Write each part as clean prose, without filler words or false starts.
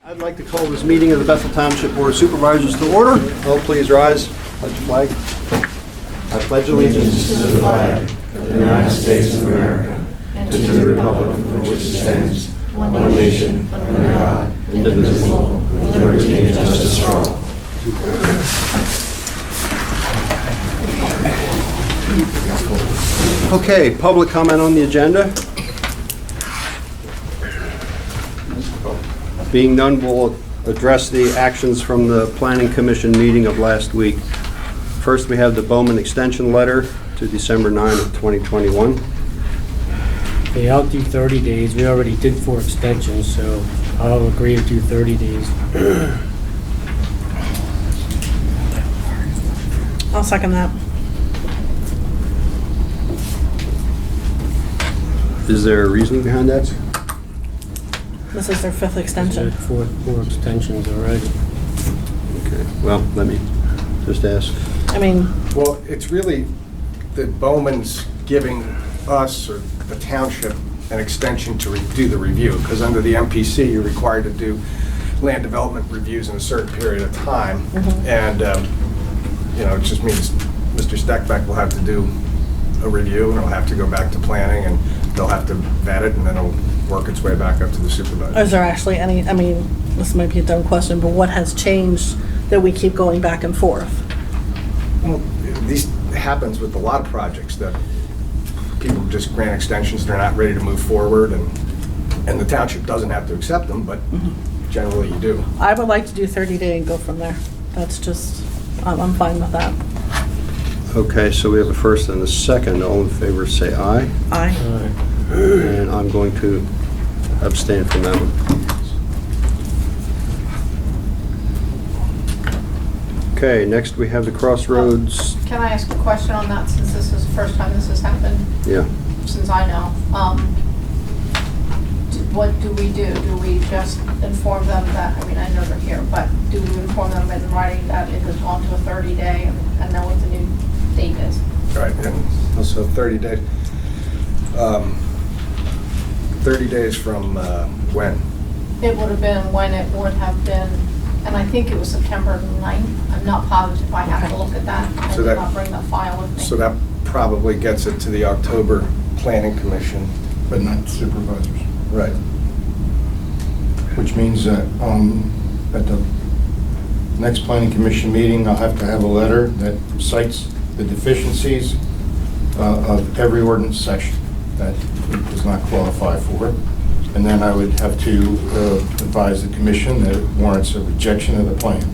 I'd like to call this meeting of the Bethel Township Board of Supervisors to order. All please rise. Pledge the flag. I pledge allegiance to the flag of the United States of America and to the republic for which it stands, one nation, under God, indivisible, with liberty and justice for all. Okay, public comment on the agenda. Being none, we'll address the actions from the Planning Commission meeting of last week. First, we have the Bowman extension letter to December 9 of 2021. Okay, I'll do 30 days. We already did 4 extensions, so I'll agree to do 30 days. I'll second that. Is there a reason behind that? This is their 5th We extension. had four extensions already. Okay, well, let me just ask. I mean, Well, it's really that Bowman's giving us, or the township, an extension to do the review, because under the MPC, you're required to do land development reviews in a certain period of time. And, it just means Mr. Steckbeck will have to do a review, and it'll have to go back to planning, and they'll have to vet it, and then it'll work its way back up to the supervisor. is there actually any, I mean, this might be a dumb question, but what has changed that we keep going back and forth? Well, this happens with a lot of projects, that people just grant extensions, they're not ready to move forward, and the township doesn't have to accept them, but generally you do. I would like to do 30 day and go from there. That's just, I'm fine with that. Okay, so we have a first and a second. All in favor, say aye. Aye. And I'm going to abstain from that one. Okay, next we have the Crossroads. Can I ask a question on that, since this is the first time this has happened, Yeah. since I know? What do we do? Do we just inform them that, I mean, I know they're here, but do we inform them in writing that it has gone to a 30-day and then what the new date is? Right, and also 30 days. 30 days from when? It would have been when it would have been, and I think it was September 9th. I'm not positive. I have to look at that. I So did that- not bring the file with me. So that probably gets it to the October Planning Commission. But not supervisors, Right. which means that at the next planning commission meeting, I'll have to have a letter that cites the deficiencies of every ordinance section that it does not qualify for. And then I would have to advise the commission that it warrants a rejection of the plan.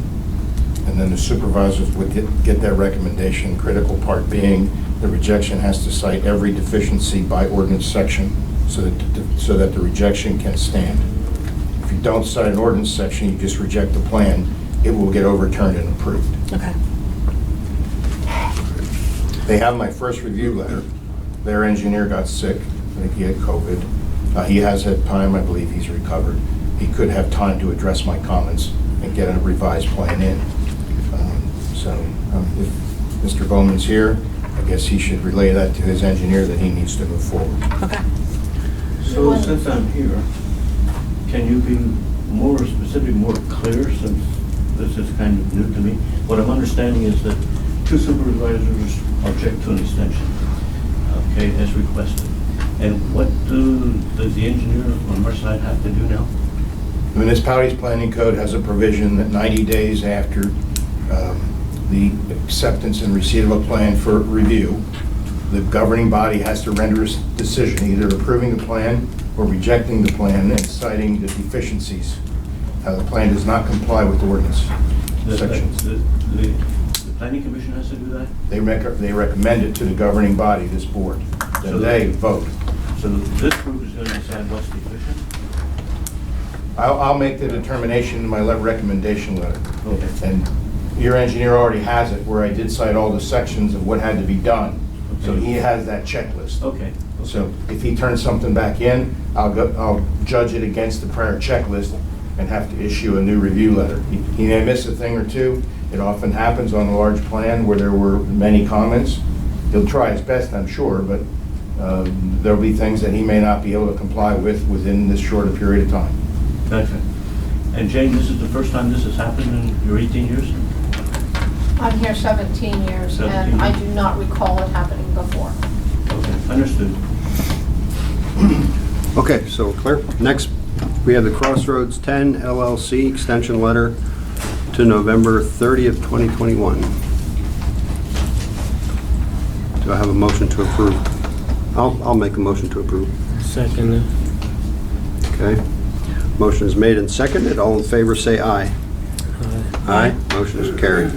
And then the supervisors would get that recommendation, critical part being the rejection has to cite every deficiency by ordinance section so that the rejection can stand. If you don't cite an ordinance section, you just reject the plan, it will get overturned and approved. Okay. They have my first review letter. Their engineer got sick. I think he had COVID. He has had time, I believe he's recovered. He could have time to address my comments and get a revised plan in. If Mr. Bowman's here, I guess he should relay that to his engineer that he needs to move forward. Okay. So since I'm here, can you be more specific, more clear, since this is kind of new to me? What I'm understanding is that 2 supervisors object to an extension, okay, as requested. And what does the engineer on our side have to do now? The municipality's planning code has a provision that 90 days after the acceptance and receipt of a plan for review, the governing body has to render a decision, either approving the plan or rejecting the plan and citing the deficiencies. The plan does not comply with the ordinance sections. The planning commission has to do that? They recommend it to the governing body, this board, So then they vote. So this group is going to decide what's deficient? I'll make the determination in my recommendation letter. Okay. And your engineer already has it, where I did cite all the sections of what had to be done. So he has that checklist. Okay. So if he turns something back in, I'll judge it against the prior checklist and have to issue a new review letter. He may miss a thing or two. It often happens on a large plan where there were many comments. He'll try his best, I'm sure, but there'll be things that he may not be able to comply with within this shorter period of time. Gotcha. And Jane, this is the first time this has happened in your 18 years? I'm here 17 years, 17 and I years. do not recall it happening before. Okay, understood. Okay, so clear. Next, we have the Crossroads 10 LLC extension letter to November 30th, 2021. Do I have a motion to approve? I'll make a motion to approve. Second, Okay. Motion is made and seconded. All in favor, say aye. Aye. Motion is carried.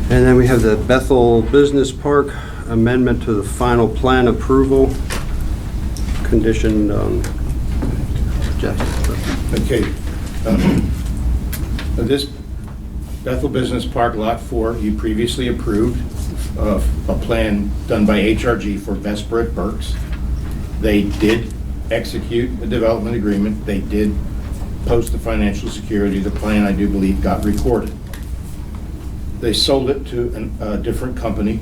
And then we have the Bethel Business Park amendment to the final plan approval, conditioned on, Jeff. Okay. This Bethel Business Park Lot 4, you previously approved a plan done by HRG for Vesper at Burks. They did execute a development agreement. They did post the financial security. The plan, I do believe, got recorded. They sold it to a different company.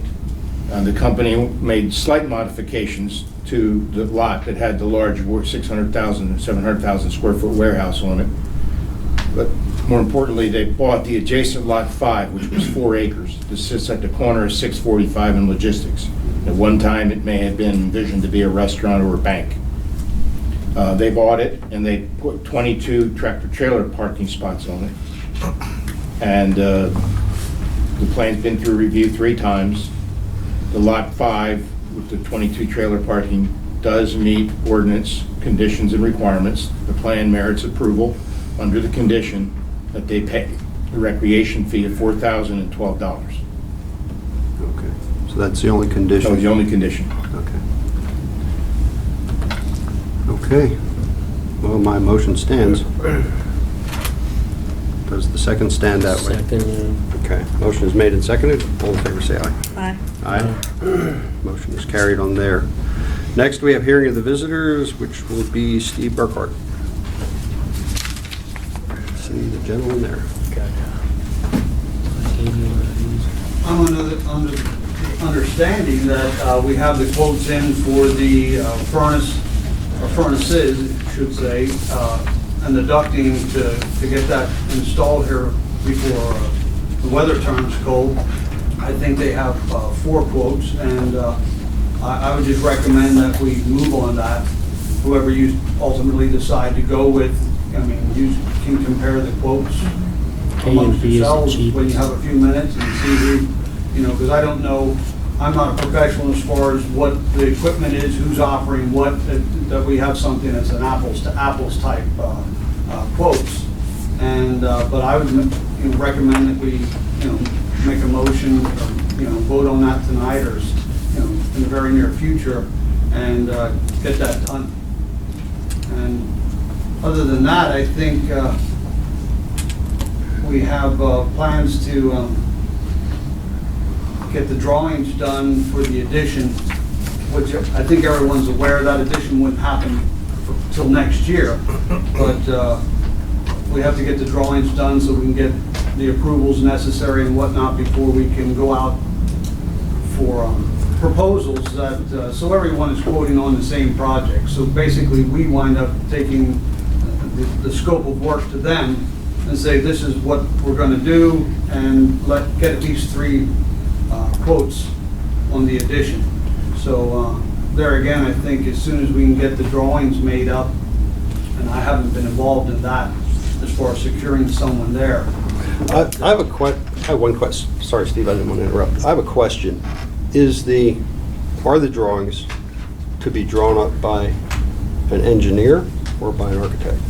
The company made slight modifications to the lot that had the large 600,000 and 700,000 square foot warehouse on it. But more importantly, they bought the adjacent Lot 5, which was 4 acres. This sits at the corner of 645 and Logistics. At one time, it may have been envisioned to be a restaurant or a bank. They bought it, and they put 22 tractor-trailer parking spots on it. And the plan's been through review 3 times. The Lot 5 with the 22 trailer parking does meet ordinance conditions and requirements. The plan merits approval under the condition that they pay the recreation fee of $4,012. Okay, so that's the only condition? That was the only condition. Okay. Okay. Well, my motion stands. Does the second stand that way? second, Okay. Motion is made and seconded. All in favor, say aye. Aye. Aye. Motion is carried on there. Next, we have hearing of the visitors, which will be Steve Burkhart. See the gentleman there. I'm under the understanding that we have the quotes in for the furnace, or furnaces, I should say, and the ducting to get that installed here before the weather turns cold. I think they have 4 quotes, and I would just recommend that we move on that. Whoever you ultimately decide to go with, I mean, you can compare the quotes amongst A&B is the yourselves when you cheapest. have a few minutes and see who, you know, because I don't know, I'm not a professional as far as what the equipment is, who's offering what, that we have something that's an apples to apples type quotes. And, but I would, you know, recommend that we, you know, make a motion, or, you know, vote on that tonight or, you know, in the very near future and get that done. And other than that, I think we have plans to get the drawings done for the addition, which I think everyone's aware that addition wouldn't happen till next year. But we have to get the drawings done so we can get the approvals necessary and whatnot before we can go out for proposals that, so everyone is quoting on the same project. So basically, we wind up taking the scope of work to them and say, this is what we're gonna do, and get at least 3 quotes on the addition. So there again, I think as soon as we can get the drawings made up, and I haven't been involved in that as far as securing someone there. I have one question. Sorry, Steve, I didn't want to interrupt. I have a question. Are the drawings to be drawn up by an engineer or by an architect?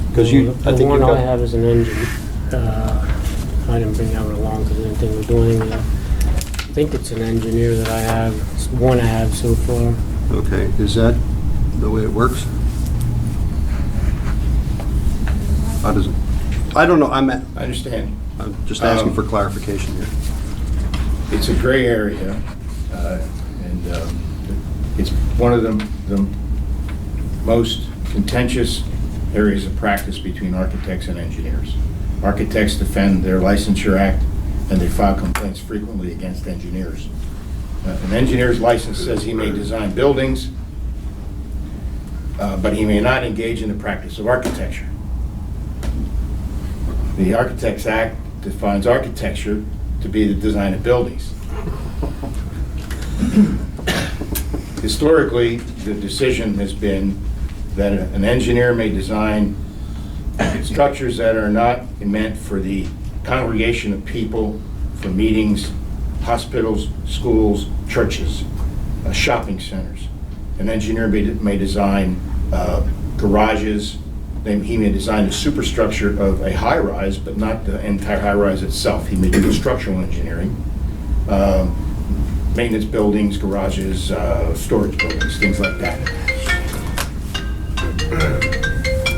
Because I think The you've one I got, have is an engine. I didn't bring that one along because I didn't think we're doing anything. I think it's an engineer that I have. It's one I have so far. okay, is that the way it works? How does it? I don't know, I'm understand. just asking for clarification here. It's a gray area, and it's one of the most contentious areas of practice between architects and engineers. Architects defend their licensure act, and they file complaints frequently against engineers. An engineer's license says he may design buildings. but he may not engage in the practice of architecture. The Architects Act defines architecture to be the design of buildings. Historically, the decision has been that an engineer may design structures that are not meant for the congregation of people, for meetings, hospitals, schools, churches, shopping centers. An engineer may design garages. He may design the superstructure of a high-rise, but not the entire high-rise itself. He may do structural engineering, maintenance buildings, garages, storage buildings, things like that.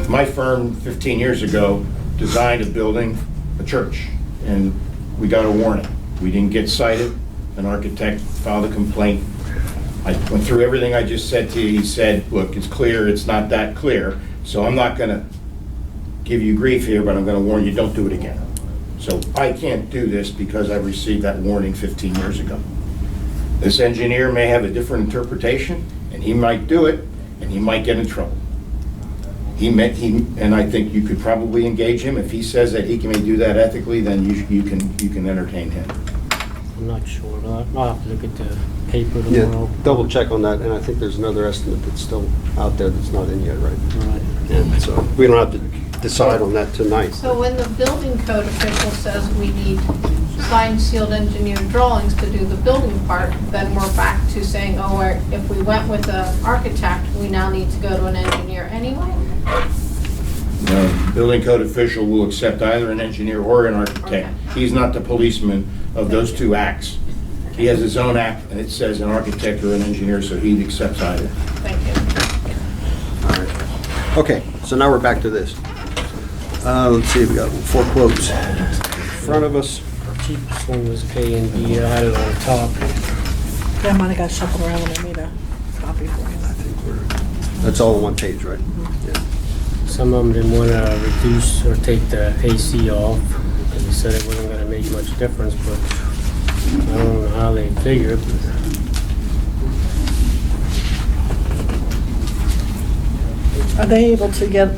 My firm, 15 years ago, designed a building, a church, and we got a warning. We didn't get cited. An architect filed a complaint. I went through everything I just said to you. He said, look, it's clear, it's not that clear, so I'm not gonna give you grief here, but I'm gonna warn you, don't do it again. So I can't do this because I received that warning 15 years ago. This engineer may have a different interpretation, and he might do it, and he might get in trouble. And I think you could probably engage him. If he says that he can do that ethically, then you can entertain him. I'm not sure, but I'll have to look at the paper Yeah, tomorrow. double check on that, and I think there's another estimate that's still out there that's not in yet, right? Right. Yeah, so we don't have to decide on that tonight. So when the building code official says we need signed, sealed engineered drawings to do the building part, then we're back to saying, oh, if we went with an architect, we now need to go to an engineer anyway? The building code official will accept either an engineer or an architect. Okay. He's not the policeman of those two acts. He has his own act, and it says an architect or an engineer, so he accepts either. Thank you. All right. Okay, so now we're back to this. Let's see, we got 4 quotes in front of us. Cheapest one was K&B, I had it on top. Yeah, mine got shuffled around when I made a copy for you. That's all on one page, right? Yeah. Some of them didn't want to reduce or take the AC off. They said it wasn't going to make much difference, but I don't know how they figured. Are they able to get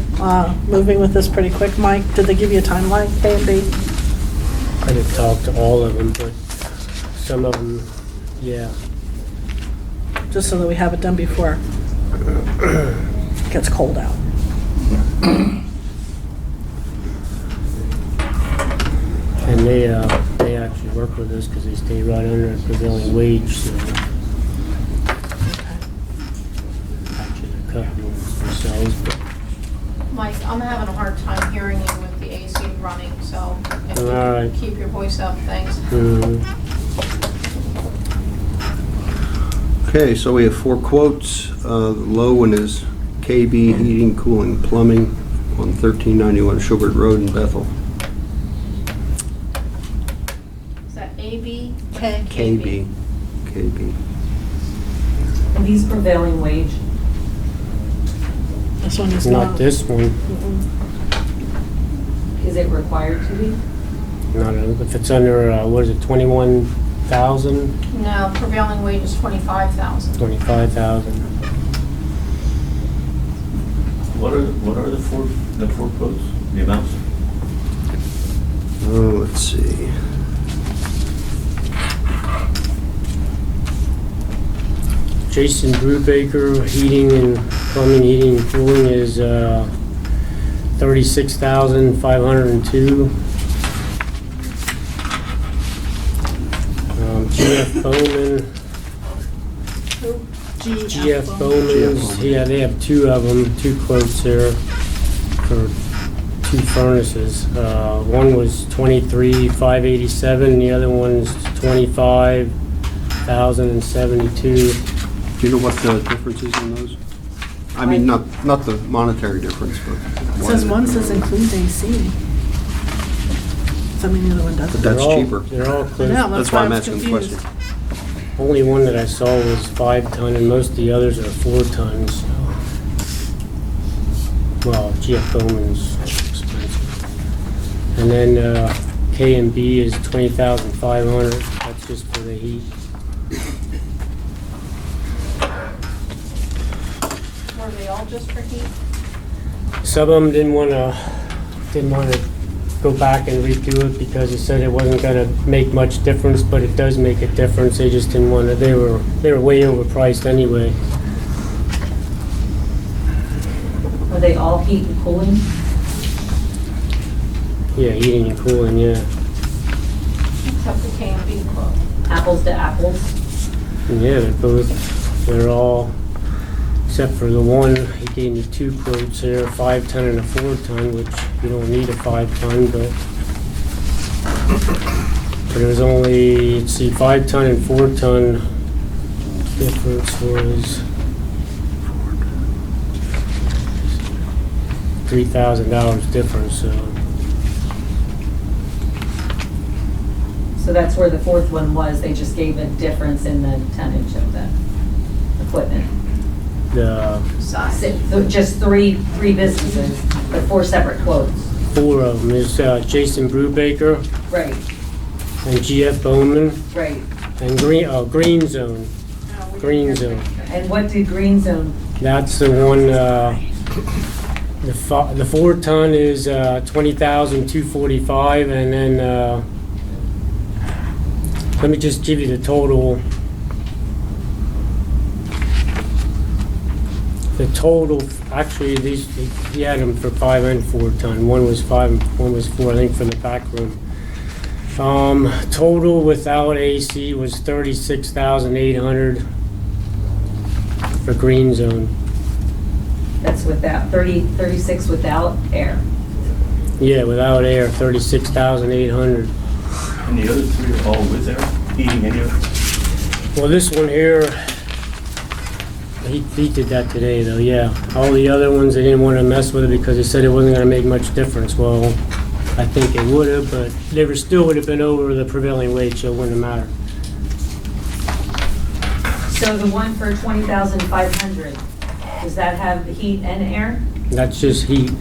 moving with this pretty quick, Mike? Did they give you a timeline, K&B? I didn't talk to all of them, but some of them, yeah. Just so that we have it done before it gets cold out. And they actually work with us because they stay right under the prevailing wage, so actually they're cutting themselves, but Mike, I'm having a hard time hearing you with the AC running, so if you All right. can keep your voice up, thanks. Okay, so we have 4 quotes. The low one is KB Heating, Cooling, Plumbing on 1391 Schubert Road in Bethel. Is that AB? KB. And these prevailing wage, This one is not. not this one. is it required to be? Not if it's under, what is it, 21,000, No, prevailing wage is 25,000. 25,000. What are the four quotes, the amounts? Oh, let's see. Jason Brubaker, heating and plumbing, heating and cooling is 36,502. GF Bowman, GF Bowman's, yeah, they have 2 of them, 2 quotes there for 2 furnaces. One was 23,587, and the other one's 25,072. Do you know what the difference is in those? I mean, not the monetary difference, but. It says one says includes AC. So I mean, the other one But doesn't. that's They're all- cheaper. They're all close. Yeah, That's why why I'm I was asking the confused. question. Only one that I saw was 5 ton, and most of the others are 4 tons. Well, GF Bowman's expensive. And then K&B is 20,500. That's just for the heat. Were they all just for heat? Some of them didn't wanna go back and redo it because they said it wasn't gonna make much difference, but it does make a difference. They just didn't wanna, they were way overpriced anyway. Are they all heat and cooling? Yeah, heating and cooling, yeah. Except the K&B quote. Apples to apples? And yeah, they're all, except for the one, he gave me two quotes there, a 5-ton and a 4-ton, which you don't need a 5-ton, but it was only, let's see, 5-ton and 4-ton difference was $3,000 difference, so. So that's where the fourth one was, they just gave a difference in the tonnage of the equipment. The So just three businesses, but 4 separate quotes. 4 of them is Jason Brubaker Right, and GF Bowman right. and Green Zone. Green Zone. And what did Green Zone, That's the one, the 4-ton is $20,245, and then, let me just give you the total. The total, actually, he had them for 5 and 4-ton. One was 5 and one was 4, I think, for the back room. Total without AC was $36,800 for Green Zone. that's without, 36 without air? Yeah, without air, $36,800. And the other 3 are all with air, heating and air? Well, this one here, he did that today, though, yeah. All the other ones, they didn't want to mess with it because they said it wasn't going to make much difference. Well, I think it would have, but they still would have been over the prevailing wage, so it wouldn't have mattered. So the one for 20,500, does that have heat and air? That's just heat,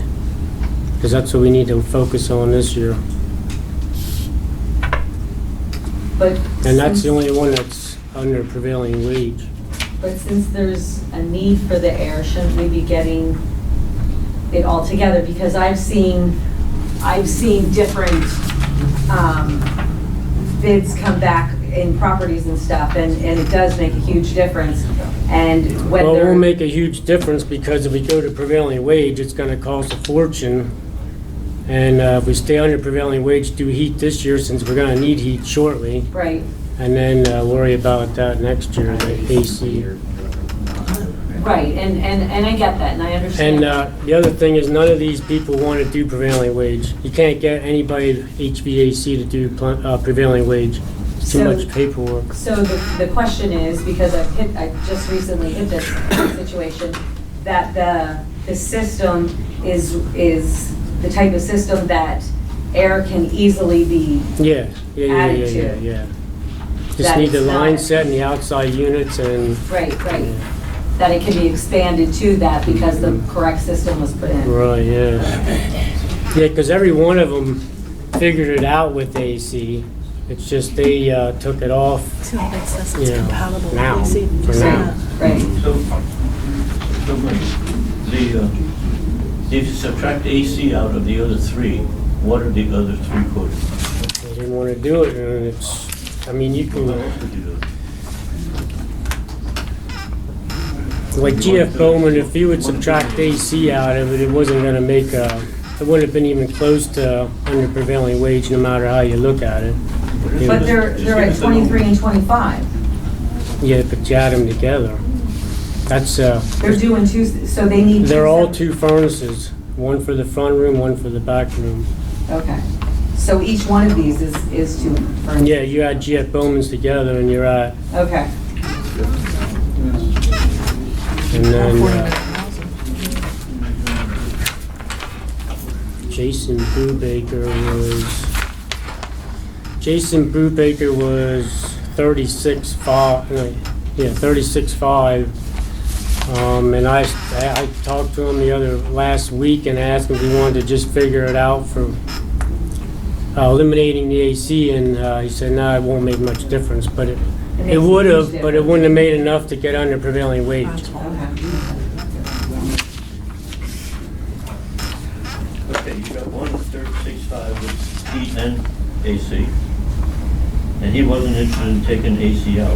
because that's what we need to focus on this year. But And that's the since- only one that's under prevailing wage. But since there's a need for the air, shouldn't we be getting it all together? Because I've seen different bids come back in properties and stuff, and it does make a huge difference. And Well, it whether, won't make a huge difference because if we go to prevailing wage, it's gonna cost a fortune. And if we stay under prevailing wage, do heat this year since we're gonna need heat shortly, right, and then worry about that next year, the AC. right, and I get that, and I understand. And the other thing is none of these people want to do prevailing wage. You can't get anybody HVAC to do prevailing wage. It's too So- much paperwork. So the question is, because I just recently hit this situation, that the system is the type of system that air can easily be, Yeah. Added to. Just That need the it's line not- set in the outside units and, right, that it can be expanded to that because the correct system was put in. right, yeah. Yeah, because every one of them figured it out with AC. It's just they took it off See if it says it's Yeah, compatible with now, AC. for now. Right, So, if you subtract AC out of the other 3, what are the other 3 quoted? They didn't want to do it, and it's, I mean, you can, like GF Bowman, if you would subtract AC out of it, it wasn't gonna make it wouldn't have been even close to under prevailing wage, no matter how you look at it. It but was- they're at 23 and 25. Yeah, but you add them together. That's, They're doing two, so they need. they're all sep- 2 furnaces, one for the front room, one for the back room. Okay, so each one of these is 2 furnaces? Yeah, you add GF Bowman's together and you're at, Okay, and then, Jason Brubaker was 36.5, no, yeah, 36.5. And I talked to him last week and asked him if he wanted to just figure it out for eliminating the AC, and he said, no, it won't make much difference, but it makes a would huge have, but it difference. wouldn't have made enough to get under prevailing wage. okay. Okay, you got one 36.5 with heat and AC. And he wasn't interested in taking AC out.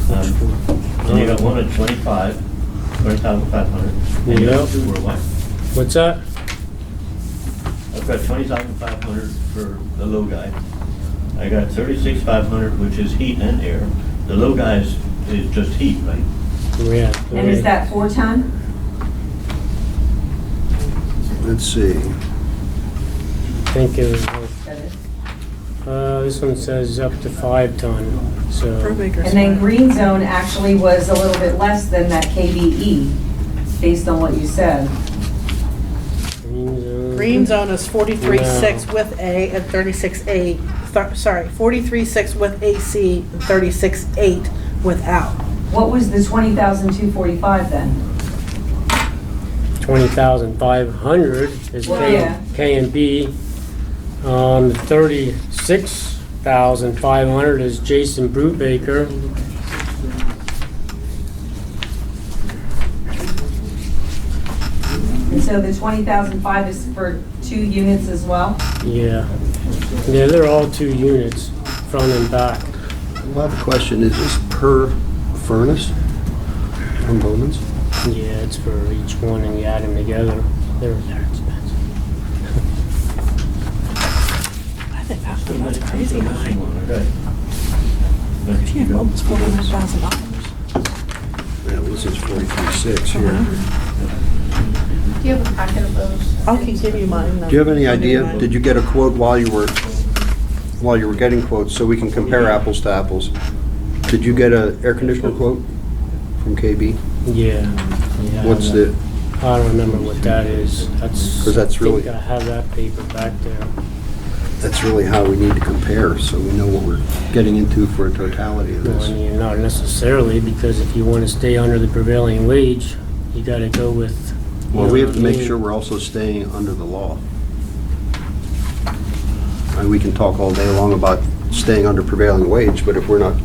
And you got one at 20,500. And you have two were what? What's that? I've got 20,500 for the low guy. I got 36,500, which is heat and air. The low guy is just heat, right? Yeah. And is that 4-ton? Let's see. I think it was, this one says up to 5 ton, so. Per acre And then square. green zone actually was a little bit less than that KBE, based on what you said. Green zone is 43.6 with A and 36.8, sorry, 43.6 with AC and 36.8 without. What was the 20,245 then? 20,500 is Well, yeah. K and B. 36,500 is Jason Brubaker. And so the 20,005 is for 2 units as well? Yeah. Yeah, they're all 2 units, front and back. Well, I have a question. Is this per furnace on Bowman's? Yeah, it's for each one and you add them together. They're expensive. I think that's crazy high. Okay. Gee, almost $49,000. Yeah, this is 43.6 here. Do you have a packet of those? I can give you mine. Do you have any idea, did you get a quote while you were getting quotes, so we can compare apples to apples? Did you get an air conditioner quote from KB? Yeah. What's the, I don't remember what that is. That's. 'Cause that's really- I think I have that paper back there. that's really how we need to compare, so we know what we're getting into for a totality of Well, I this. mean, not necessarily, because if you want to stay under the prevailing wage, you gotta go with. you Well, know we have what to I make mean? sure we're also staying under the law. And we can talk all day long about staying under prevailing wage, but if we're not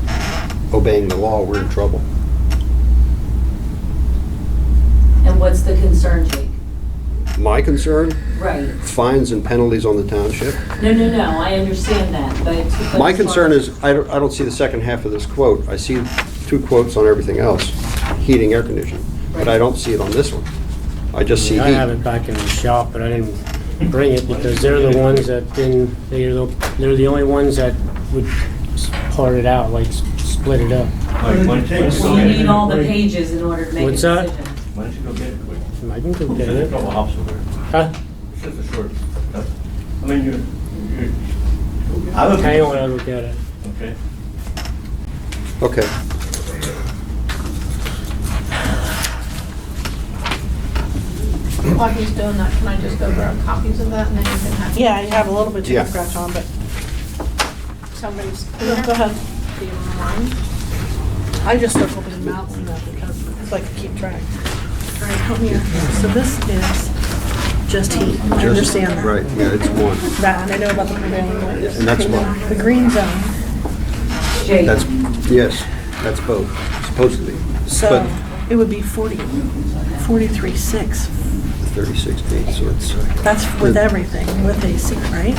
obeying the law, we're in trouble. And what's the concern, Jake? My concern, Right. fines and penalties on the township. No, I understand that, but. My concern is, I don't see the second half of this quote. I see 2 quotes on everything else, heating, air conditioning, but I don't see it on this one. I just see I have heat. it back in the shop, but I didn't bring it because they're the ones that didn't, they're the only ones that would part it out, like split it up. So you need all the pages in order to make a What's that? decision. Why don't you go get it quick? I can go get There's a it. couple hops over there. Huh? It's just a short, I mean, you're, I would. Hang on, I'll look at it. Okay. Okay. While he's doing that, can I just go grab copies of that and then you can have? Yeah, you have a little bit you Yeah. can scratch on, but Somebody's. go ahead. Do you mind? I just circled the amounts in that because it's like to keep track. All right, come here. So this is just heat. I understand that. Right, yeah, it's 1. That, and I know about the prevailing wage. And that's what- The green zone, Jake, That's, yes, that's both, supposed to be. so But it would be 43.6. 36.8, so it's, That's with everything, with AC, right?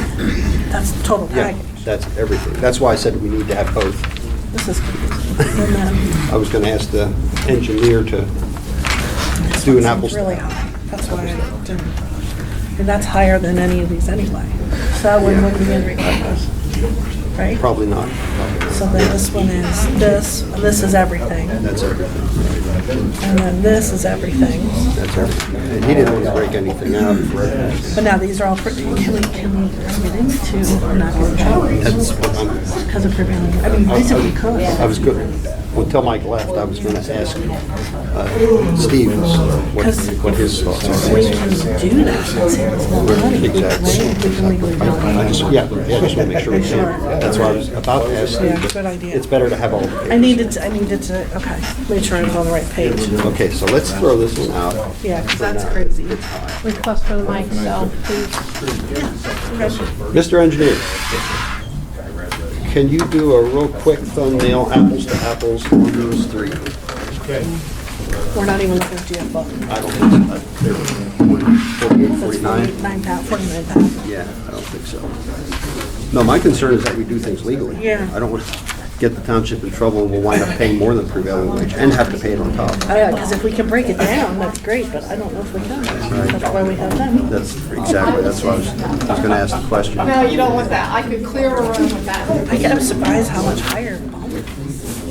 That's the total yeah, package. that's everything. That's why I said we need to have both. This is confusing. And then I was gonna ask the engineer to this do one an seems apples. really high. That's why I didn't. And that's higher than any of these anyway. So that one wouldn't be in regardless, right? Probably not. So then this one is this, and this is everything. That's everything. And then this is everything. That's everything. And he didn't want to break anything out for it. But now these are all, can we get into, I'm not going to, That's what I'm, because of prevailing, I mean, basically could. I was good. Until Mike left, I was gonna ask Steve what his thoughts are. We can do that, it's more money, Exactly. right? We can legally do I it. just, yeah, I just want to make sure we can. That's why I was about to ask Yeah, Steve. good idea. It's better to have all the papers. I needed to, okay, make sure I was on the right page. Okay, so let's throw this one out. Yeah, because that's crazy. Request for the mic, so please. Mr. Engineer, can you do a real quick thumbnail, apples to apples, on those 3? Okay. We're not even looking at GFO. I don't think they're 48, 49. 49,000. Yeah, I don't think so. No, my concern is that we do things legally. Yeah. I don't want to get the township in trouble and we'll wind up paying more than prevailing wage and have to pay it on top. Oh, yeah, because if we can break it down, that's great, but I don't know if we can. That's why we have them. That's exactly, that's what I was going to ask the question. No, you don't want that. I could clear a room with that. I'm surprised how much higher Bowman is.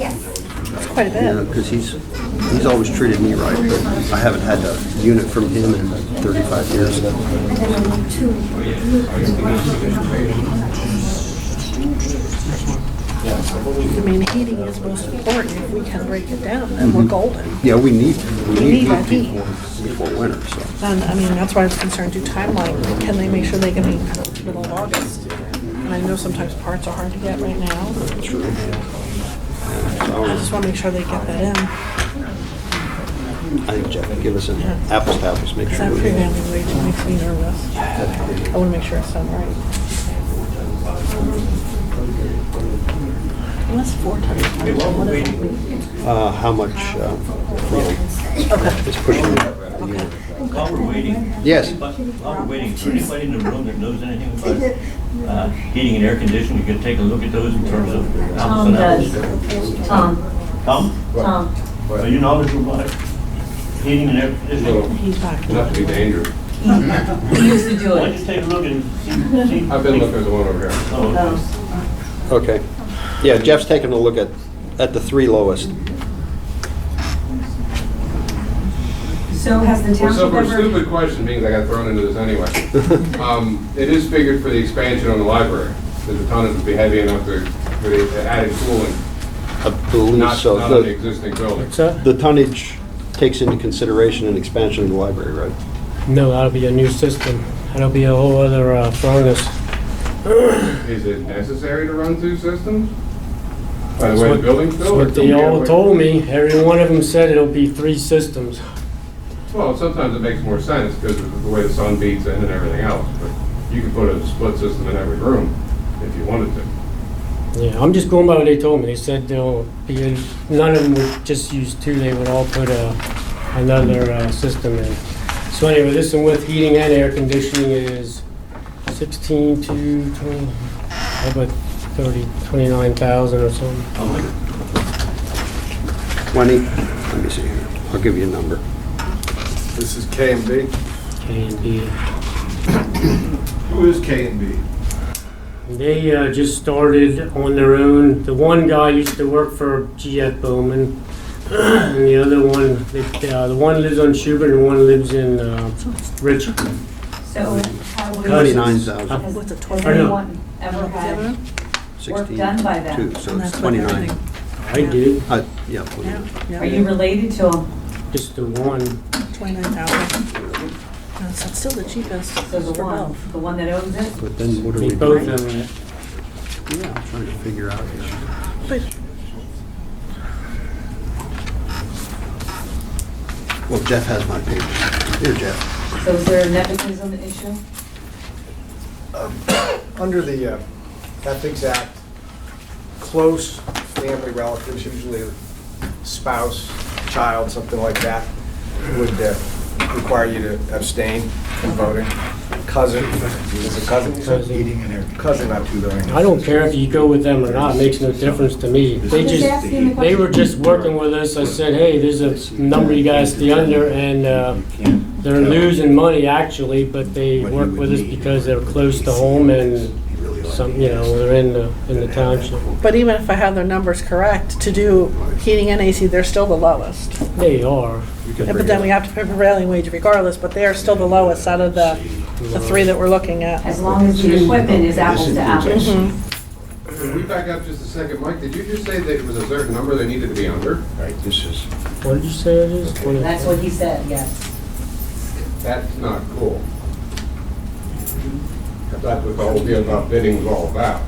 It's quite a Yeah, bit. because he's always treated me right, but I haven't had a unit from him in 35 years. I mean, heating is most important. If we can break it down, then we're golden. Yeah, we need need that heat heat. before winter, so. And, I mean, that's why I was concerned, timeline. Can they make sure they can be middle of August? And I know sometimes parts are hard to get right now. True. I just want to make sure they get that in. I think Jeff would give us an apples to apples, make Because sure. that we- prevailing wage makes me nervous. I want to make sure it's done right. What's 4 times 1? What does that mean? How much is pushing it? While we're waiting. Yes. While we're waiting, is there anybody in the room that knows anything about heating and air conditioning? You can take a look at those in terms of apples Tom and does. apples. Tom, Tom? Tom. Are you knowledgeable about it? Heating and air conditioning? He's back. Not to be dangerous. He used to do Why don't it. you take a look and see? I've been looking at the one over here. Oh, Oh. Okay. Yeah, Jeff's taking a look at the 3 lowest. So has the Well, so township for a ever, stupid question, means I got thrown into this anyway. It is figured for the expansion on the library, that the tonnage would be heavy enough for the added cooling, I believe not so. on the existing building. What's that? The tonnage takes into consideration an expansion of the library, right? No, that'll be a new system. That'll be a whole other furnace. Is it necessary to run 2 systems? By the That's way the what- building's That's built? or what can they we all get- told me. Every one of them said it'll be 3 systems. Well, sometimes it makes more sense because of the way the sun beats in and everything else. But you could put a split system in every room if you wanted to. Yeah, I'm just going by what they told me. They said there'll be, none of them would just use 2, they would all put another system in. So anyway, this one with heating and air conditioning is 16 to 20, how about 30, 29,000 or something. 20, let me see here. I'll give you a number. This is K and B. K and B. Who is K and B? They just started on their own. The one guy used to work for GF Bowman, and the other one, the one lives on Schubert and one lives in Richmond. so have we, 29,000, has What's it, has 12? anyone ever had work 16, done by them? 2, so And it's that's with 29. everything. I did, Yeah. Yeah, Are you related to them? just the one. 29,000. That's still the cheapest So the for one, both. the one that owns it? But then what are They we both doing? own it. Yeah, I'm trying to figure out. But Well, Jeff has my papers. Here, Jeff. So is there a nepotism issue? Under the Ethics Act, close family relatives, usually a spouse, child, something like that, would require you to abstain from voting. Cousin, is it cousin? Cousin, not too voting. I don't care if you go with them or not, it makes no difference to me. They were just working with us. I said, hey, there's a number you guys stay under, and they're losing money actually, but they work with us because they're close to home and some, they're in the township. But even if I have their numbers correct, to do heating and AC, they're still the lowest. They are. But then we have to pay prevailing wage regardless, but they are still the lowest out of the 3 that we're looking at. As long as the equipment is apples to apples. Mhm. Can we back up just a second? Mike, did you just say that it was a certain number they needed to be under? Right, this is, What did you say it is? That's what he said, yes. That's not cool. That's what the whole deal about bidding was all about.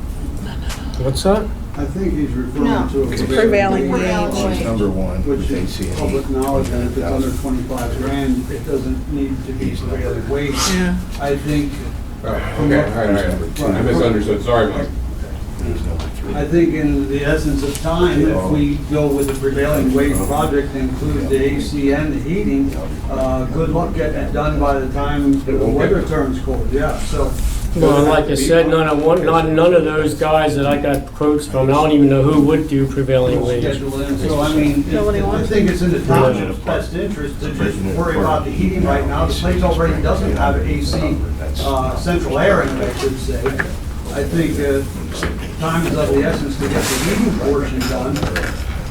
What's that? I think he's No. referring to. It's prevailing Prevailing wage. wage. number 1 Which with is AC and public heat. knowledge, and if it's under 25 grand, it doesn't need to be prevailing wage. Yeah. I think, Oh, okay, all right. I misunderstood. Sorry, Mike. I think in the essence of time, if we go with the prevailing wage project, include the AC and the heating, good luck getting it done by the time the weather turns cold, yeah, so. Well, like I said, none of those guys that I got quotes from, I don't even know who would do prevailing wage. Schedule in, so I mean, Nobody I wants think it's in the township's best interest to just worry about the heating right now. The place already doesn't have AC, central airing, I should say. I think time is of the essence to get the heating portion done.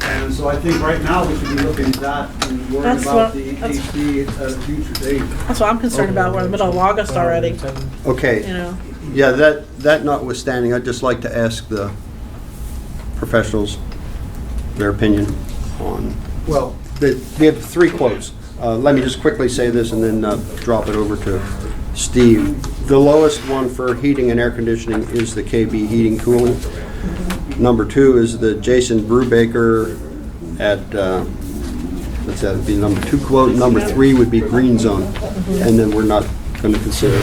And so I think right now we should be looking at that and worrying That's about what- the that's- AC at a future date. That's what I'm concerned about. We're in the middle of August already, Okay. you know. Yeah, that notwithstanding, I'd just like to ask the professionals their opinion on, Well, we have 3 quotes. Let me just quickly say this and then drop it over to Steve. The lowest one for heating and air conditioning is the KB Heating Cooling. Number 2 is the Jason Brubaker at, what's that, would be number 2 quote. Number 3 would be Green Zone. And then we're not going to consider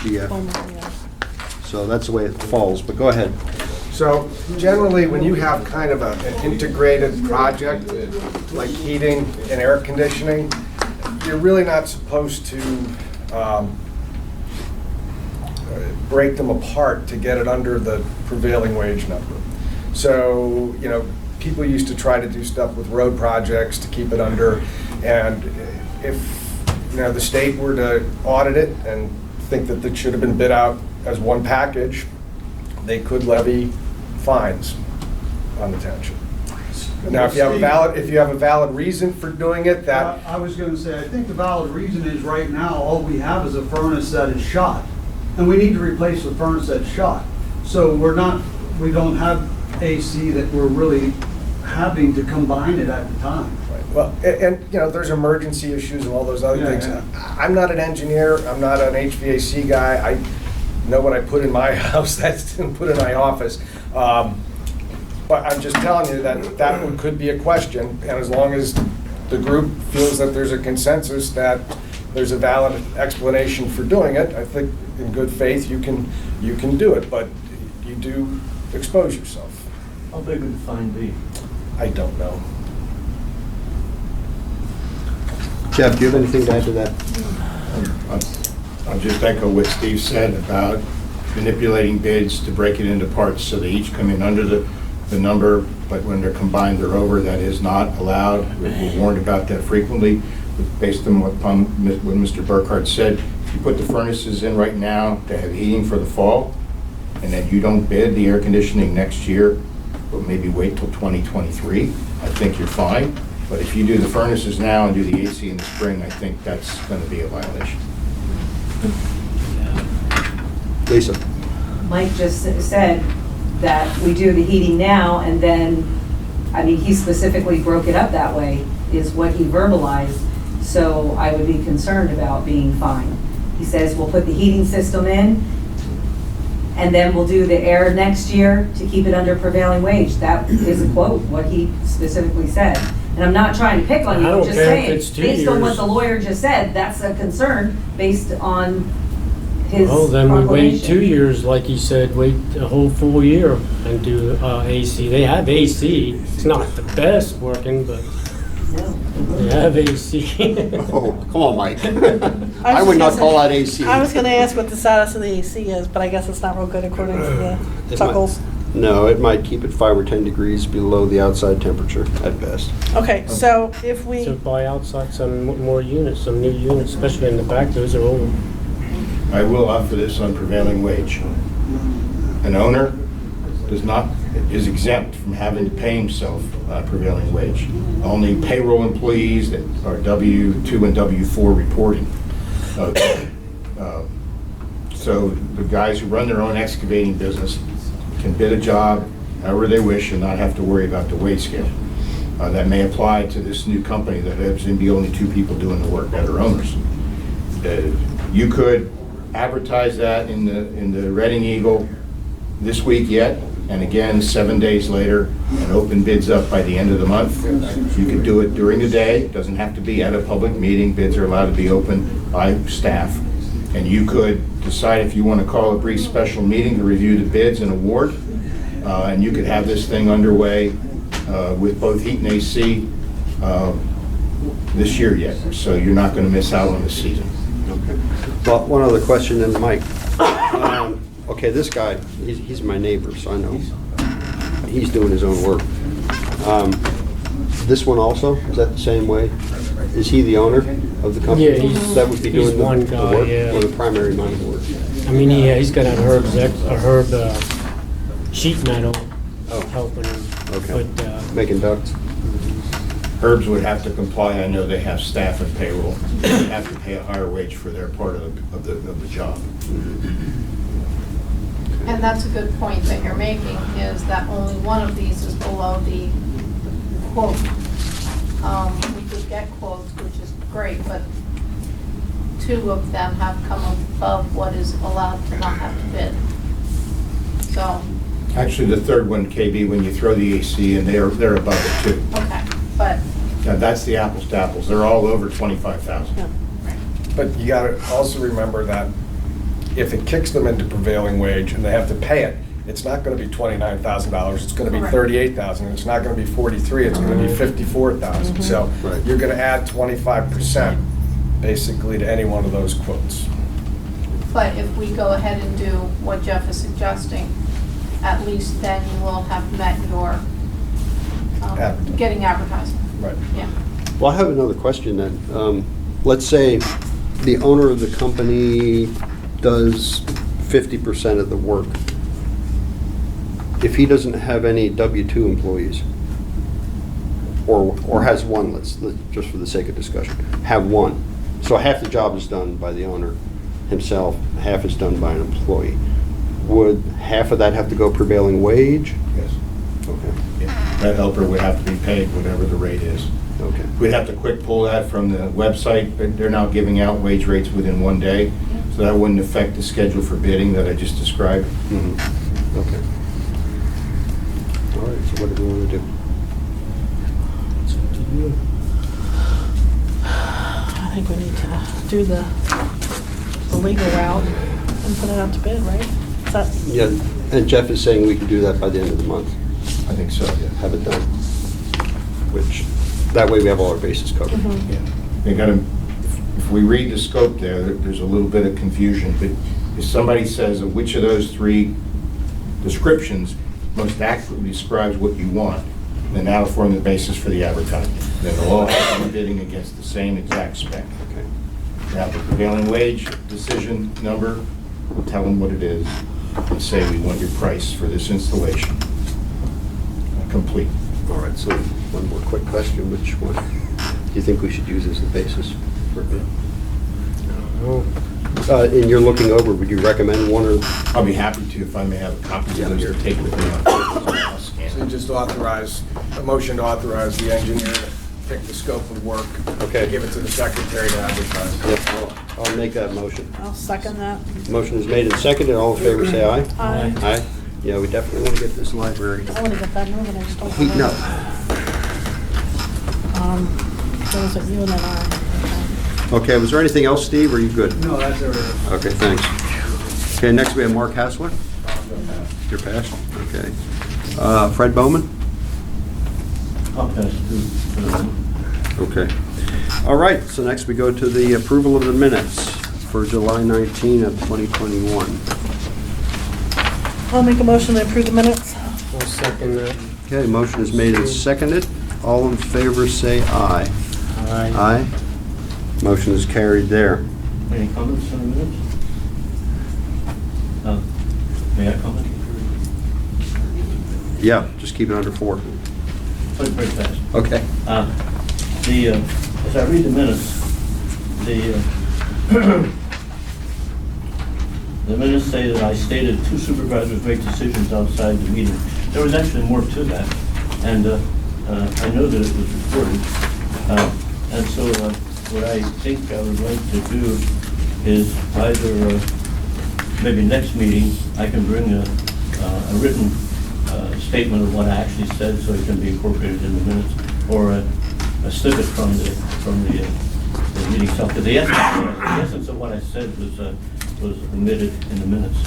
GF. So that's the way it falls, but go ahead. so generally, when you have kind of an integrated project, like heating and air conditioning, you're really not supposed to break them apart to get it under the prevailing wage number. So, you know, people used to try to do stuff with road projects to keep it under, and if, you know, the state were to audit it and think that it should have been bid out as one package, they could levy fines on the township. Now, if you have a valid reason for doing it, that, I was gonna say, I think the valid reason is right now, all we have is a furnace that is shot. And we need to replace the furnace that's shot. So we don't have AC that we're really having to combine it at the time. well, and, you know, there's emergency issues and all those other Yeah, things. yeah. I'm not an engineer, I'm not an HVAC guy, I know what I put in my house, that's put in my office. But I'm just telling you that one could be a question, and as long as the group feels that there's a consensus that there's a valid explanation for doing it, I think in good faith, you can do it, but you do expose yourself. How big would the fine be? I don't know. Jeff, do you have anything to add to that? I'll just echo what Steve said about manipulating bids to break it into parts so they each come in under the number, but when they're combined, they're over. That is not allowed. We're warned about that frequently. Based on what Mr. Burkhardt said, if you put the furnaces in right now to have heating for the fall, and then you don't bid the air conditioning next year, but maybe wait till 2023, I think you're fine. But if you do the furnaces now and do the AC in the spring, I think that's going to be a violation. Lisa? Mike just said that we do the heating now, and then, I mean, he specifically broke it up that way, is what he verbalized, so I would be concerned about being fined. He says we'll put the heating system in, and then we'll do the air next year to keep it under prevailing wage. That is a quote, what he specifically said. And I'm not trying to pick on you, I I'm don't just care if saying, it's 2 based on what years. the lawyer just said, that's a concern based on his Well, then we wait 2 proclamation. years, like he said, wait a whole full year and do AC. They have AC. It's not the best working, but they have AC. Oh, come on, Mike. I would not call that AC. I was gonna ask what the status of the AC is, but I guess it's not real good according to the It Tuckles. No, it might keep it 5 or 10 degrees below the outside temperature at best. Okay, so if To we, buy outside some more units, some new units, especially in the back, those are old. I will offer this on prevailing wage. An owner is exempt from having to pay himself prevailing wage. Only payroll employees that are W-2 and W-4 reporting. Okay. So the guys who run their own excavating business can bid a job however they wish and not have to worry about the wage scale. That may apply to this new company that has to be only 2 people doing the work that are owners. You could advertise that in the Reading Eagle this week yet, and again 7 days later, and open bids up by the end of the month. You could do it during the day, it doesn't have to be at a public meeting, bids are allowed to be open by staff. And you could decide if you want to call a brief special meeting to review the bids and award, and you could have this thing underway with both heat and AC this year yet, so you're not going to miss out on the season. Okay. Well, one other question then, Mike. Okay, this guy, he's my neighbor, so I know he's doing his own work. This one also, is that the same way? Is he the owner of the company? Yeah, he's- That would be he's doing one the guy, work, yeah. or the primary amount of work? I mean, he's got a herb sheet metal Oh. helping him. Okay. But, Making ducts? Herbs would have to comply. I know they have staff and payroll. They have to pay a higher wage for their part of the job. And that's a good point that you're making, is that only one of these is below the quote. We could get quotes, which is great, but 2 of them have come above what is allowed to not have to bid. So, Actually, the third one, KB, when you throw the AC in, they're above it too. okay, but, Now, that's the apples to apples. They're all over 25,000. But you gotta also remember that if it kicks them into prevailing wage and they have to pay it, it's not gonna be $29,000, it's gonna be Correct. $38,000, it's not gonna be 43, it's gonna be 54,000. So Right. you're gonna add 25% basically to any one of those quotes. but if we go ahead and do what Jeff is suggesting, at least then you will have met your, Advertising. getting advertising, Right. yeah. Well, I have another question then. Let's say the owner of the company does 50% of the work. If he doesn't have any W-2 employees, or has one, let's just for the sake of discussion, have one. So half the job is done by the owner himself, half is done by an employee. Would half of that have to go prevailing wage? Yes. Okay, Yeah. That helper would have to be paid whatever the rate is. okay. We'd have to quick pull that from the website, but they're now giving out wage rates within 1 day, so that wouldn't affect the schedule for bidding that I just described. Mhm. Okay. All right, so what do we want to do? I think we need to do the legal route and put it out to bid, right? Is that, Yeah, and Jeff is saying we can do that by the end of the month, I think so, yeah. have it done. Which, that way we have all our bases covered. Yeah. They gotta, if we read the scope there's a little bit of confusion, but if somebody says that which of those 3 descriptions most accurately describes what you want, then that'll form the basis for the advertising. Then they'll all have to be bidding against the same exact spec. Okay. Now, the prevailing wage decision number, we'll tell them what it is, and say we want your price for this installation. Complete. All right, so one more quick question, which one do you think we should use as the basis for a bid? And you're looking over, would you recommend one or? I'll be happy to if I may have a copy of those to take with me. I'll scan So it. you just authorize, a motion to authorize the engineer to pick the scope of work. Okay. Give it to the secretary to advertise. Yep, I'll make that motion. I'll second that. Motion is made and seconded, all in favor say aye. Aye. Aye? Yeah, we definitely want to get this library I want to get that moving, I just don't. heating up. So is it you and then I? Okay, was there anything else, Steve, or are you good? No, that's everything. Okay, thanks. Okay, next we have Mark Hassler. Your pass, okay. Fred Bowman? I'll pass through. Okay. All right, so next we go to the approval of the minutes for July 19 of 2021. I'll make a motion to approve the minutes. I'll second that. Okay, motion is made and seconded. All in favor say aye. Aye. Aye. Motion is carried there. Any comments on the minutes? May I comment? Yeah, just keep it under 4. Very fast. Okay. As I read the minutes, the minutes say that I stated 2 supervisors make decisions outside the meeting. There was actually more to that, and I know that it was recorded. And so what I think I would like to do is either, maybe next meeting, I can bring a written statement of what I actually said so it can be incorporated in the minutes, or a snippet from the meeting itself. Because the essence of what I said was omitted in the minutes.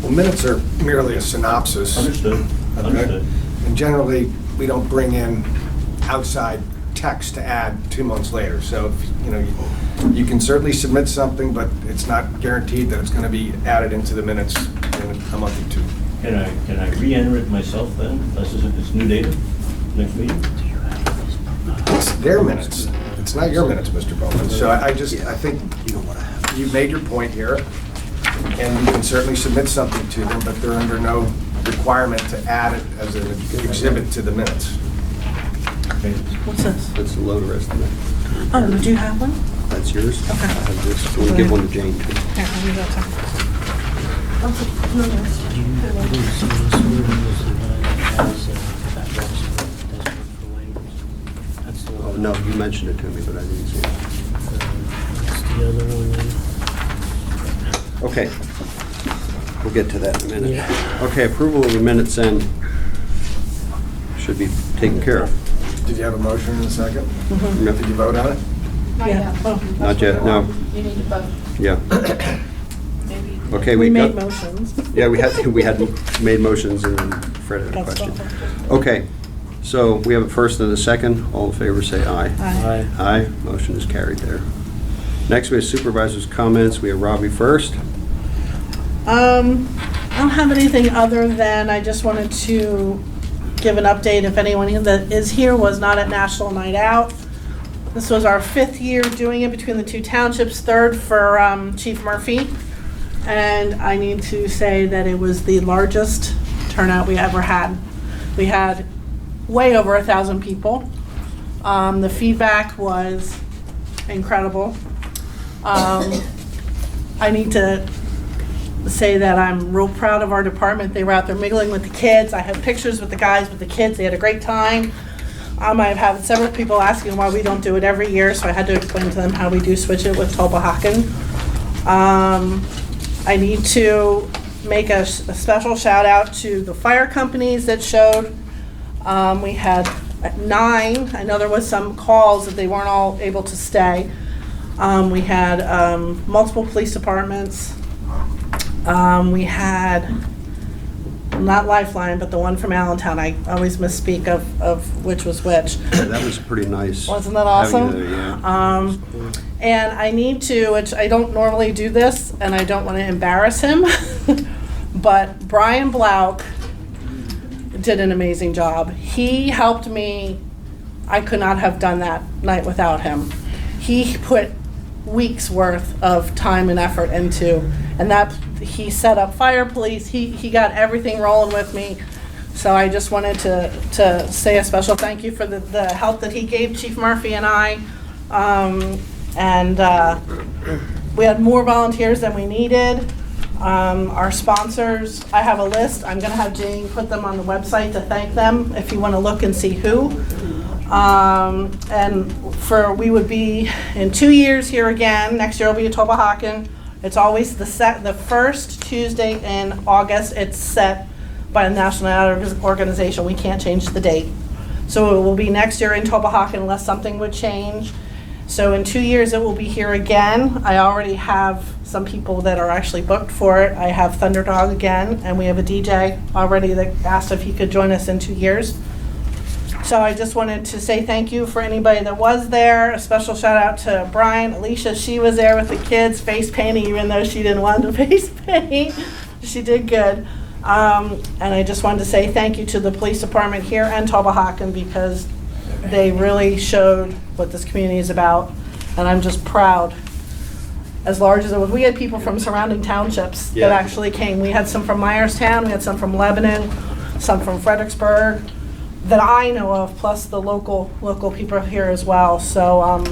Well, minutes are merely a synopsis. Understood, Okay. understood. And generally, we don't bring in outside text to add 2 months later. So, you can certainly submit something, but it's not guaranteed that it's going to be added into the minutes in a month or two. Can I re-enter it myself then, unless it's new data, next meeting? It's their minutes. It's not your minutes, Mr. Bowman. So I think you've made your point here, and you can certainly submit something to them, but they're under no requirement to add it as an exhibit to the minutes. What's this? That's the loader estimate. Oh, did you have one? That's yours? Okay. I have this. I'm gonna give one to Jane, too. Here, I'll leave that to Oh, no, you mentioned it to me, but I didn't see it. That's the other one then. Okay. We'll get to that in a minute. Yeah. Okay, approval of the minutes and should be taken care of. Did you have a motion in a second? Did you vote on it? Not Yeah. yet. Oh. Not yet, no. You need to vote, Yeah. maybe. Okay, We we made got, motions. yeah, we had made motions and then Fred had a That's question. all. Okay, so we have a first and a second. All in favor, say aye. Aye. Aye, motion is carried there. Next, we have supervisors' comments. We have Robbie first. I don't have anything other than I just wanted to give an update if anyone that is here was not at National Night Out. This was our 5th year doing it between the two townships, 3rd for Chief Murphy. And I need to say that it was the largest turnout we ever had. We had way over 1,000 people. The feedback was incredible. I need to say that I'm real proud of our department. They were out there mingling with the kids. I have pictures with the guys, with the kids. They had a great time. I've had several people asking why we don't do it every year, so I had to explain to them how we do switch it with Tulpehocken. I need to make a special shout out to the fire companies that showed. We had 9. I know there was some calls that they weren't all able to stay. We had multiple police departments. We had, not Lifeline, but the one from Allentown. I always misspeak of which was which. Yeah, that was pretty nice. Wasn't that awesome? Having you there, yeah. And I need to, which I don't normally do this, and I don't want to embarrass him, but Brian Blauk did an amazing job. He helped me. I could not have done that night without him. He put weeks worth of time and effort into, and that he set up fire police. He got everything rolling with me. So I just wanted to say a special thank you for the help that he gave Chief Murphy and I. We had more volunteers than we needed. Our sponsors, I have a list. I'm gonna have Jane put them on the website to thank them if you wanna look and see who. We would be in 2 years here again. Next year will be at Tulpehocken. It's always the first Tuesday in August. It's set by the National Night Out Organization. We can't change the date. So it will be next year in Tulpehocken unless something would change. So in 2 years, it will be here again. I already have some people that are actually booked for it. I have Thunderdog again, and we have a DJ already that asked if he could join us in 2 years. So I just wanted to say thank you for anybody that was there. A special shout out to Brian. Alicia, she was there with the kids, face painting, even though she didn't want to face paint. She did good. And I just wanted to say thank you to the police department here and Tulpehocken because they really showed what this community is about. And I'm just proud. As large as it was, we had people from surrounding townships that actually came. We had some from Myerstown, we had some from Lebanon, some from Fredericksburg that I know of, plus the local people here as well. So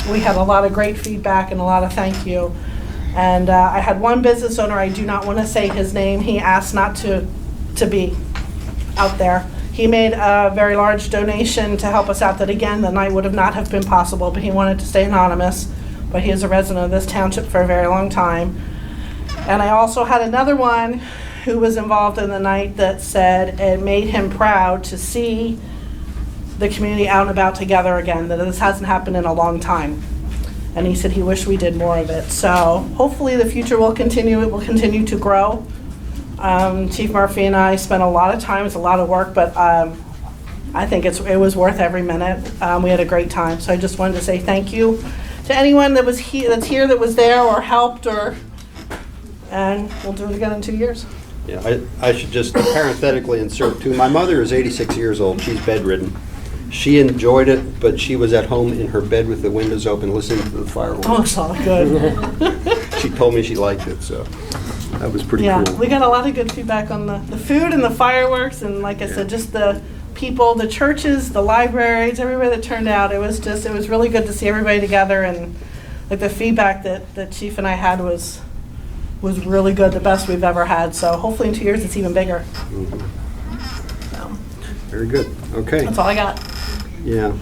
we had a lot of great feedback and a lot of thank you. And I had one business owner, I do not want to say his name, he asked not to be out there. He made a very large donation to help us out that again, the night would have not have been possible, but he wanted to stay anonymous. But he is a resident of this township for a very long time. And I also had another one who was involved in the night that said it made him proud to see the community out and about together again, that this hasn't happened in a long time. And he said he wished we did more of it. So hopefully the future will continue, it will continue to grow. Chief Murphy and I spent a lot of time, it's a lot of work, but I think it was worth every minute. We had a great time, so I just wanted to say thank you to anyone that was that's here, that was there or helped, and we'll do it again in 2 years. Yeah, I should just parenthetically insert too, my mother is 86 years old, she's bedridden. She enjoyed it, but she was at home in her bed with the windows open listening to the fireworks. Oh, it's all good. She told me she liked it, so that was pretty Yeah, cool. we got a lot of good feedback on the food and the fireworks, and like I said, just the people, the churches, the libraries, everybody that turned out. It was really good to see everybody together, and like the feedback that Chief and I had was really good, the best we've ever had. So hopefully in 2 years it's even bigger. So, Very good, okay. that's all I got. Yeah,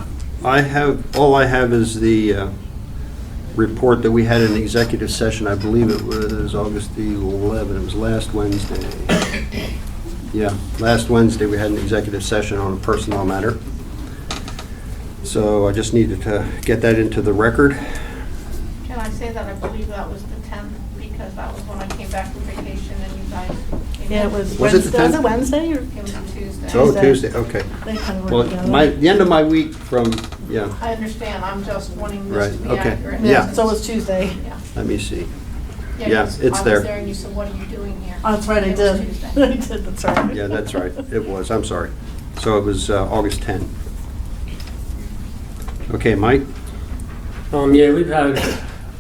all I have is the report that we had in executive session. I believe it was August the 11th, it was last Wednesday. Yeah, last Wednesday we had an executive session on a personnel matter. So I just needed to get that into the record. Can I say that I believe that was the 10th, because that was when I came back from vacation and you guys. Yeah, it was Was it the Wednesday. Was 10th? it Wednesday? Or? It was a Tuesday. Oh, Tuesday. Tuesday, okay. They kind of Well, worked together. the end of my week from, yeah, I understand, I'm just wanting Right, this to be okay. accurate. Yeah. So it was Tuesday. Yeah. let me see. Yeah, it's 'cause I there. was there and you said, what are you doing here? Oh, that's right, I It was did. Tuesday. I did, that's right. Yeah, that's right, it was, I'm sorry. So it was August 10th. Okay, Mike? Yeah, we've had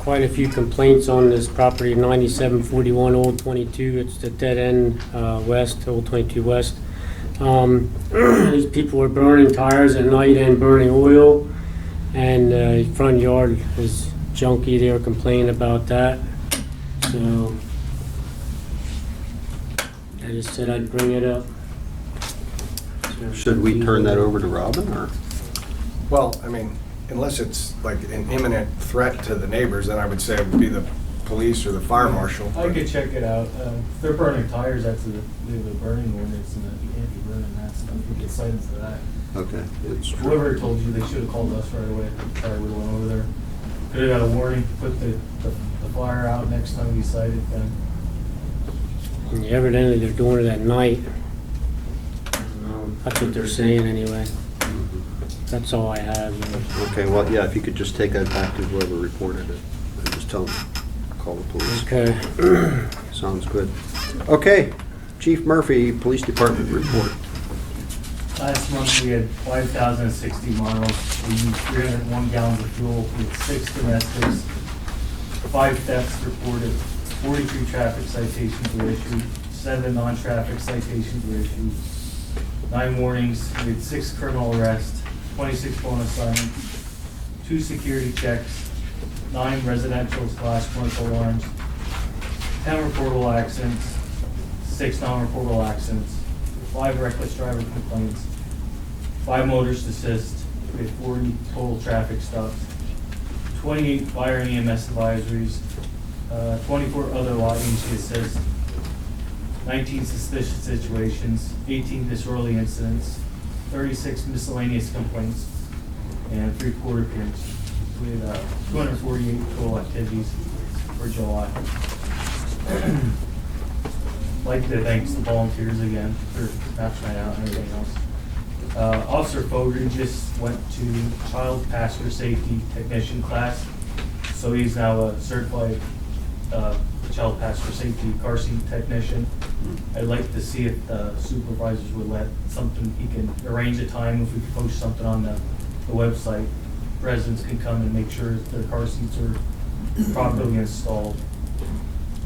quite a few complaints on this property, 9741 Old 22. It's the dead end west, Old 22 West. These people were burning tires at night and burning oil, and front yard is junky. They were complaining about that. So I just said I'd bring it up. So- Should we turn that over to Robin, or? Well, I mean, unless it's like an imminent threat to the neighbors, then I would say it would be the police or the fire marshal. I could check it out. If they're burning tires, that's the burning ordinance, and you can't be burning that stuff. You get cited for that. Okay, it's true. Whoever told you, they should have called us right away. Probably would have went over there. Could have got a warning, put the fire out next time we cited them. And evidently they're doing it at night. That's what they're saying anyway. That's all I have. Okay, well, yeah, if you could just take that back to whoever reported it, and just tell them, call the police. Okay. Sounds good. Okay, Chief Murphy, Police Department report. Last month, we had 5,060 miles. We used 301 gallons of fuel. We had 6 domestics, 5 thefts reported, 43 traffic citations were issued, 7 non-traffic citations were issued, 9 warnings. We had 6 criminal arrests, 26 bonus assignments, 2 security checks, 9 residential/commercial alarms, 10 reportable accidents, 6 non-reportable accidents, 5 reckless driver complaints, 5 motorist assist, we had 40 total traffic stops, 28 fire and EMS advisories, 24 other law agency assists, 19 suspicious situations, 18 disorderly incidents, 36 miscellaneous complaints, and 3 court appearances. We had 248 total activities for July. Like to thank the volunteers again for matching out and everything else. Officer Fogarty just went to child passenger safety technician class, so he's now a certified child passenger safety car seat technician. I'd like to see if the supervisors would let something, he can arrange a time if we could post something on the website. Residents can come and make sure their car seats are properly installed.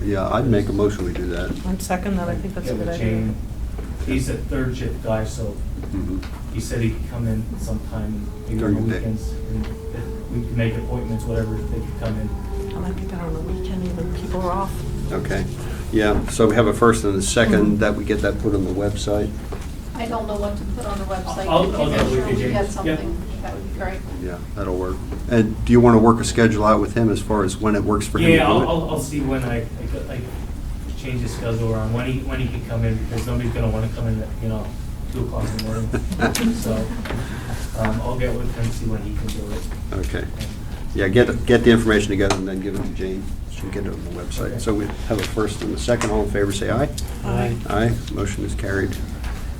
Yeah, I'd make a motion we do that. One second, that I think that's a Get good the idea. chain. He's a third shift guy, so Mhm. he said he could come in sometime, maybe on During the the day. weekends. And if we could make appointments, whatever, they could come in. I might be better on the weekend, even people are off. Okay, yeah, so we have a first and a second, that we get that put on the website. I don't know what to put on the website. I'll If you get make with sure you, we James. get Yep. something, that would be great. Yeah, that'll work. And do you want to work a schedule out with him as far as when it works for him to Yeah, do it? I'll see when I change the schedule around, when he can come in, because nobody's gonna wanna come in at, 2:00 in the morning. So, I'll get with him, see when he can do it. Okay, yeah, get the information together and then give it to Jane. Should get it on the website. So we have a first and a second. All in favor, say aye. Aye. Aye. Motion is carried.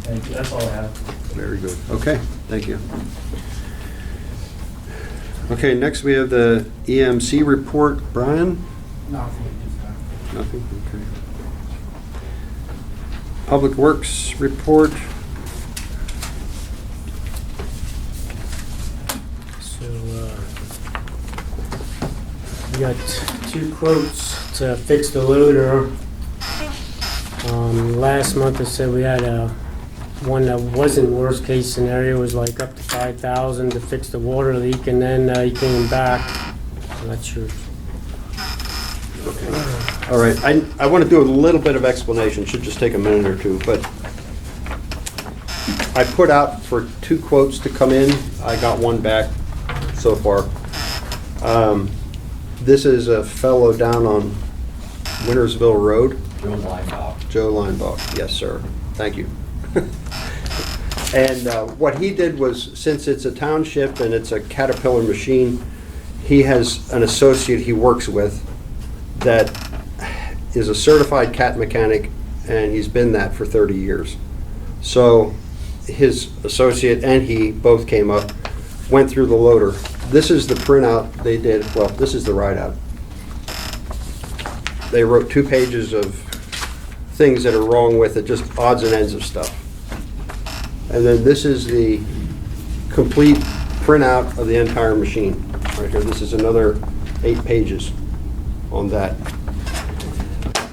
Thank you, that's all I have. Very good. Okay, thank you. Okay, next we have the EMC report. Brian? Nothing? Okay. Public Works report. So, we got 2 quotes to fix the loader. Last month I said we had one that wasn't worst case scenario, was like up to 5,000 to fix the water leak, and then he came back. I'm not sure. All right, I want to do a little bit of explanation, should just take a minute or two, but I put out for 2 quotes to come in. I got one back so far. This is a fellow down on Wintersville Road. Joe Linebaugh, yes, sir. Thank you. And what he did was, since it's a township and it's a Caterpillar machine, he has an associate he works with that is a certified Cat mechanic, and he's been that for 30 years. So his associate and he both came up, went through the loader. This is the printout they did. Well, this is the write-out. They wrote 2 pages of things that are wrong with it, just odds and ends of stuff. And then this is the complete printout of the entire machine. Right here, this is another 8 pages on that.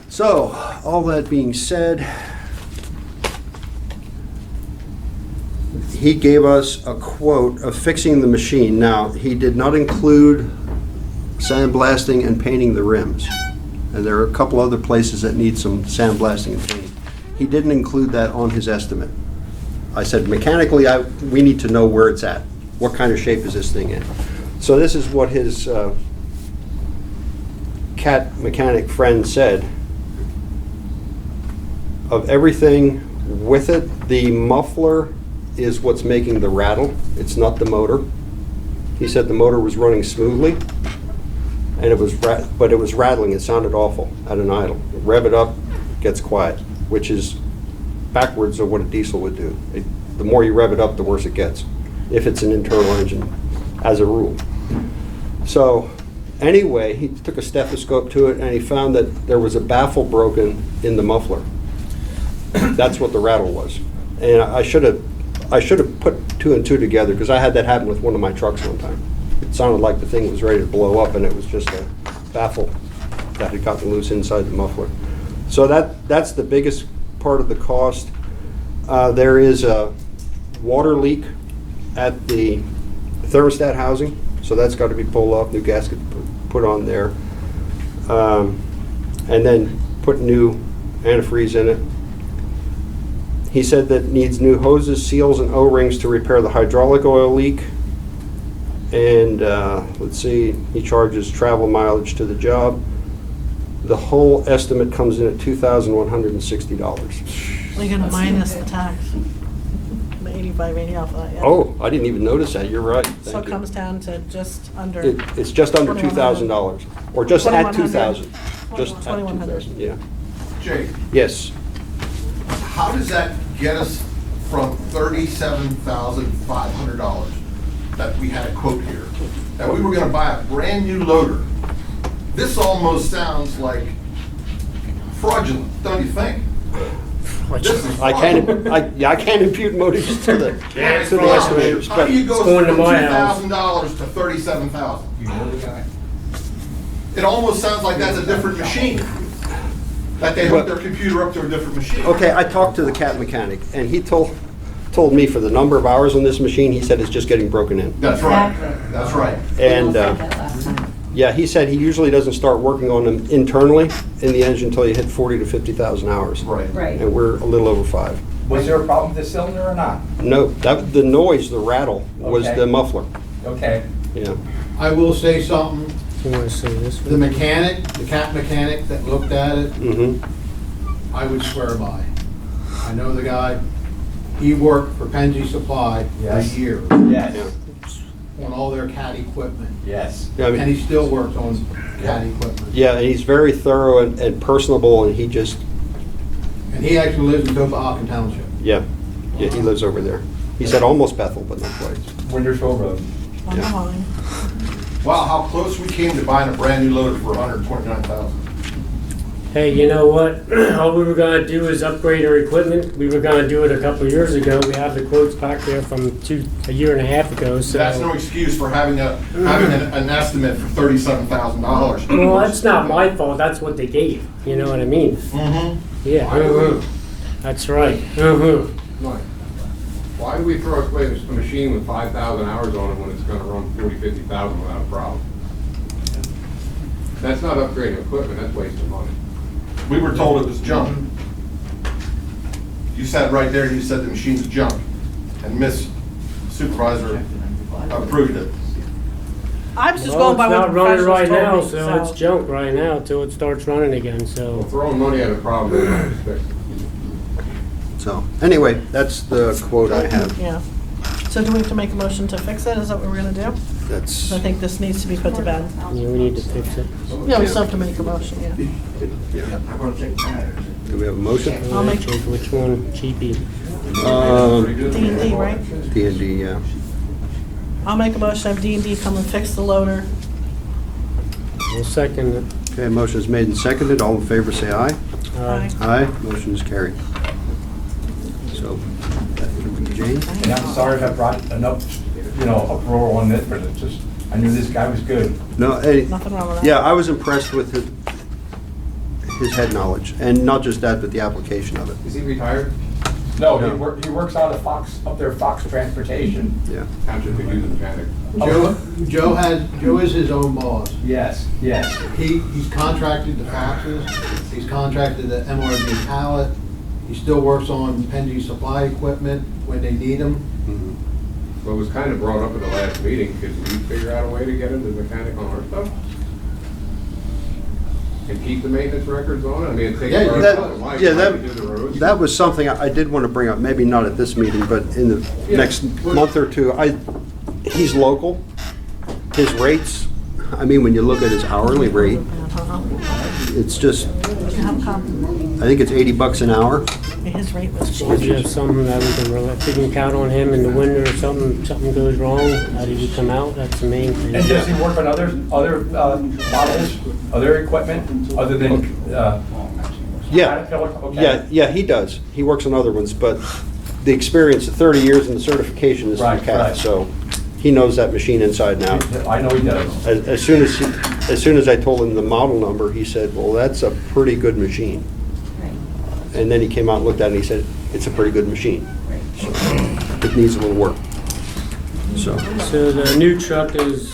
So, all that being said, he gave us a quote of fixing the machine. Now, he did not include sandblasting and painting the rims. And there are a couple other places that need some sandblasting and painting. He didn't include that on his estimate. I said, mechanically, we need to know where it's at. What kind of shape is this thing in? So this is what his Cat mechanic friend said. Of everything with it, the muffler is what's making the rattle. It's not the motor. He said the motor was running smoothly, and it was but it was rattling. It sounded awful at an idle. Rev it up, gets quiet, which is backwards of what a diesel would do. The more you rev it up, the worse it gets, if it's an internal engine, as a rule. So anyway, he took a stethoscope to it, and he found that there was a baffle broken in the muffler. That's what the rattle was. And I should have put 2 and 2 together, because I had that happen with one of my trucks one time. It sounded like the thing was ready to blow up, and it was just a baffle that had gotten loose inside the muffler. So that's the biggest part of the cost. There is a water leak at the thermostat housing, so that's got to be pulled off, new gasket put on there, and then put new antifreeze in it. He said that needs new hoses, seals, and O-rings to repair the hydraulic oil leak. And let's see, he charges travel mileage to the job. The whole estimate comes in at $2,160. Well, you're gonna minus the tax. The 85, 80 off of that, yeah. Oh, I didn't even notice that. You're right. So Thank it you. comes down to just under. It's just under $2,000, or just at 2,000. Just at 2,100. 2,000, yeah. Jake, Yes. how does that get us from $37,500 that we had a quote here, that we were gonna buy a brand new loader? This almost sounds like fraudulent, don't you think? This is I can't impute motives to the estimators, How but do you go It's going to from my house. $2,000 to $37,000? You know the guy. It almost sounds like that's a different machine, that they hooked their computer up to a different machine. okay, I talked to the Cat mechanic, and he told me for the number of hours on this machine, he said it's just getting broken in. That's right, Exactly. that's right. And Said that last time. yeah, he said he usually doesn't start working on them internally in the engine until you hit 40 to 50,000 hours. Right. Right. And we're a little over 5. Was there a problem with the cylinder or not? No, the noise, the rattle, was Okay. the muffler. Okay. Yeah. I will say something, You want to say this the one? mechanic, the Cat mechanic that looked at it, Mm-hmm. I would swear by. I know the guy, he worked for Penzi Supply for Yes. years. Yes. on all their CAD equipment. Yes. Yeah, I mean- And he still works on CAD equipment. Yeah, and he's very thorough and personable, and he just, And he actually lives in Topahakan Township. yeah, he lives over there. He said almost Bethel, but not quite. Wintersville Road. On the Yeah. line. Wow, how close we came to buying a brand new loader for 129,000. Hey, you know what? All we were gonna do is upgrade our equipment. We were gonna do it a couple of years ago. We have the quotes back there from a year and a half ago, so. That's no excuse for having an estimate for $37,000. Well, that's not my fault. That's what they gave. You know what I mean? Mm-hmm. Yeah. Why do That's right. Mike, why do we throw away a machine with 5,000 hours on it when it's gonna run 40, 50,000 without a problem? That's not upgrading equipment, that's wasting money. We were told it was junk. You sat right there and you said the machine's junk. And Miss Supervisor approved it. I was just Well, going by it's what not the running right professionals now, told me, so it's junk right now until it starts running again, Well, so. throwing money at a problem, doesn't always fix it. So, anyway, that's the quote I have. Yeah. So do we have to make a motion to fix it? Is that what we're gonna do? That's, I think this needs to be put to bed. Yeah, we need to fix it. Yeah, we still have to make a motion, yeah. do we have a motion? I'll make- Check which one, cheapy. D&D, right? D&D, yeah. I'll make a motion, have D&D come and fix the loader. We'll second it. Okay, motion is made and seconded. All in favor, say aye. Aye. Aye, motion is carried. So, that would be Jane. And I'm sorry if I brought enough, uproar on this, but it's just, I knew this guy was good. No, hey, Nothing wrong with that. yeah, I was impressed with his head knowledge, and not just that, but the application of it. Is he retired? No, he works out of Fox, up there, Fox Transportation. Yeah. Township could use a mechanic. Joe is his own boss. Yes, yes. He's contracted the faxes, he's contracted the MRD pallet, he still works on Penji supply equipment when they need them. Well, it was kind of brought up at the last meeting, could we figure out a way to get him the mechanic on our stuff? And keep the maintenance records on it? I mean, it takes. Yeah, our that- time, Mike, yeah, Mike could do the roads. That was something I did want to bring up, maybe not at this meeting, but in the next month or two. He's local. His rates, I mean, when you look at his hourly rate, it's just, Do you have a copy? I think it's $80 an hour. His rate was So if you have something that we can, if we can count on him in the winter or something goes wrong, how did he come out? That's the main thing. And does he work on other models, other equipment, other than, Yeah, Caterpillar? Okay. yeah, he does. He works on other ones, but the experience, the 30 years and the certification is from Right, CAT, right. so he knows that machine inside and out. I know he does. As soon as I told him the model number, he said, well, that's a pretty good machine. And then he came out and looked at it and he said, it's a pretty good machine. So, it needs a little work. So, So the new truck is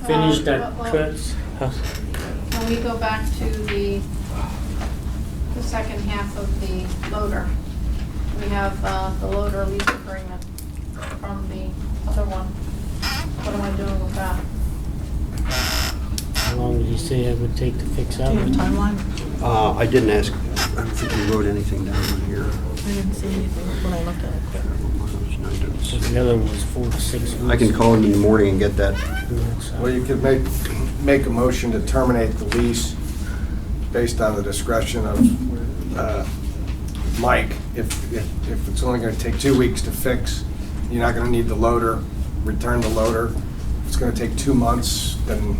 finished at Cuts. When we go back to the second half of the loader, we have the loader lease agreement from the other one. What am I doing with that? How long did he say it would take to fix that Do you have a one? timeline? I didn't ask, I don't think he wrote anything down in here. I didn't see anything when I looked at it. So the other one was 4 to 6 weeks. I can call him in the morning and get that. Well, you could make a motion to terminate the lease based on the discretion of Mike. If it's only gonna take 2 weeks to fix, you're not gonna need the loader, return the loader. If it's gonna take 2 months, then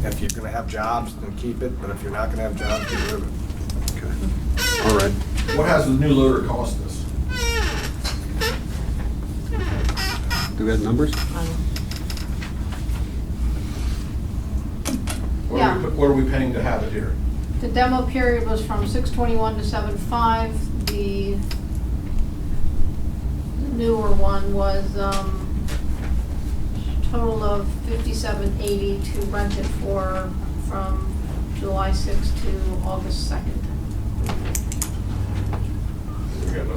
if you're gonna have jobs, then keep it, but if you're not gonna have jobs, get rid of it. Okay. All right. What has the new loader cost us? Do we have numbers? Yeah. What are we paying to have it here? The demo period was from 6/21 to 7/5. The newer one was total of $57.80 to rent it for from July 6th to August 2nd.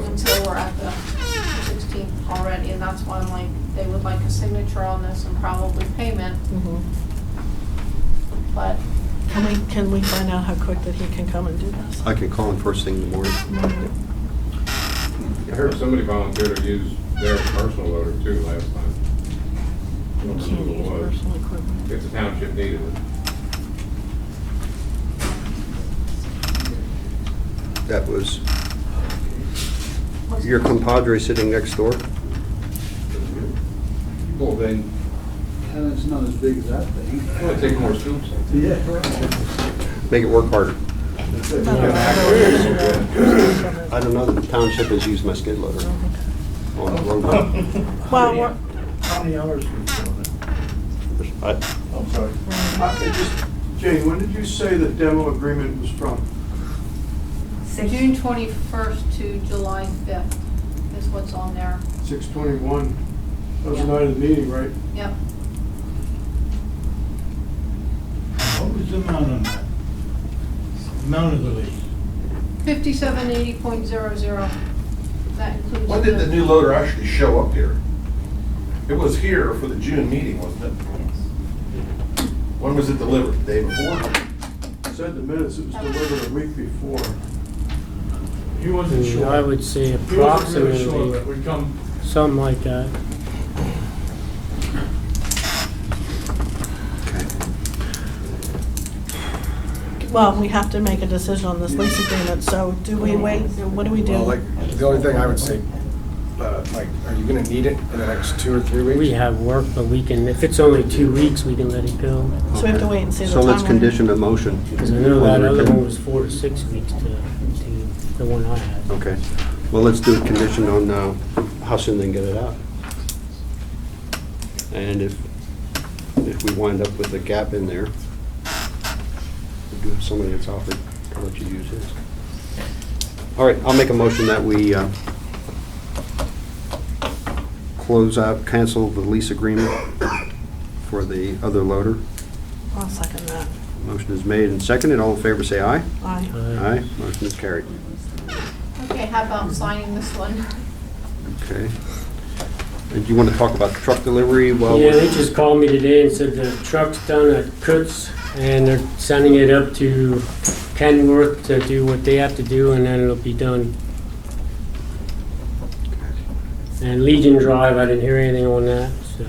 Until we're at the 16th already, and that's why I'm like, they would like a signature on this and probably payment, but Can we find out how quick that he can come and do this? I can call him first thing in the morning. I heard somebody volunteered to use their personal loader too last time. Can't use personal equipment. if the township needed it. That was your compadre sitting next door? Well, then, And it's not as big as that thing. well, take more scoops. Yeah. Make it work harder. I don't know that the township has used my skid loader on the road. Well, we're- How many hours were you doing it? I- I'm sorry. Jane, when did you say the demo agreement was from? June 21st to July 5th is what's on there. 6/21. That was the Yeah. night of the meeting, right? Yep. What was the amount on that? Amount of the lease? 5780.00. That includes. When did the new loader actually show up here? It was here for the June meeting, wasn't it? When was it delivered? The day before? Said the minutes it was delivered a week before. He wasn't sure. I would say He wasn't really sure approximately, that would come. something like that. well, we have to make a decision on this lease agreement, so do we wait, what do we do? Well, like, the only thing I would say, like, are you gonna need it in the next 2 or 3 weeks? We have work, but we can, if it's only 2 weeks, we can let it go. So we have to wait and see the So let's timeline. condition a motion. Because I know that other one was 4 to 6 weeks to the one I had. Okay. Well, let's do a condition on how soon they can get it out. And if we wind up with a gap in there, we do have somebody that's offered to let you use his. All right, I'll make a motion that we close out, cancel the lease agreement for the other loader. I'll second that. Motion is made and seconded. All in favor, say aye. Aye. Aye. Motion is carried. Okay, how about signing this one? Okay. And do you want to talk about truck delivery? Well, Yeah, they just called me today and said the truck's done at Kutz, and they're sending it up to Kenworth to do what they have to do, and then it'll be done. And Legion Drive, I didn't hear anything on that, so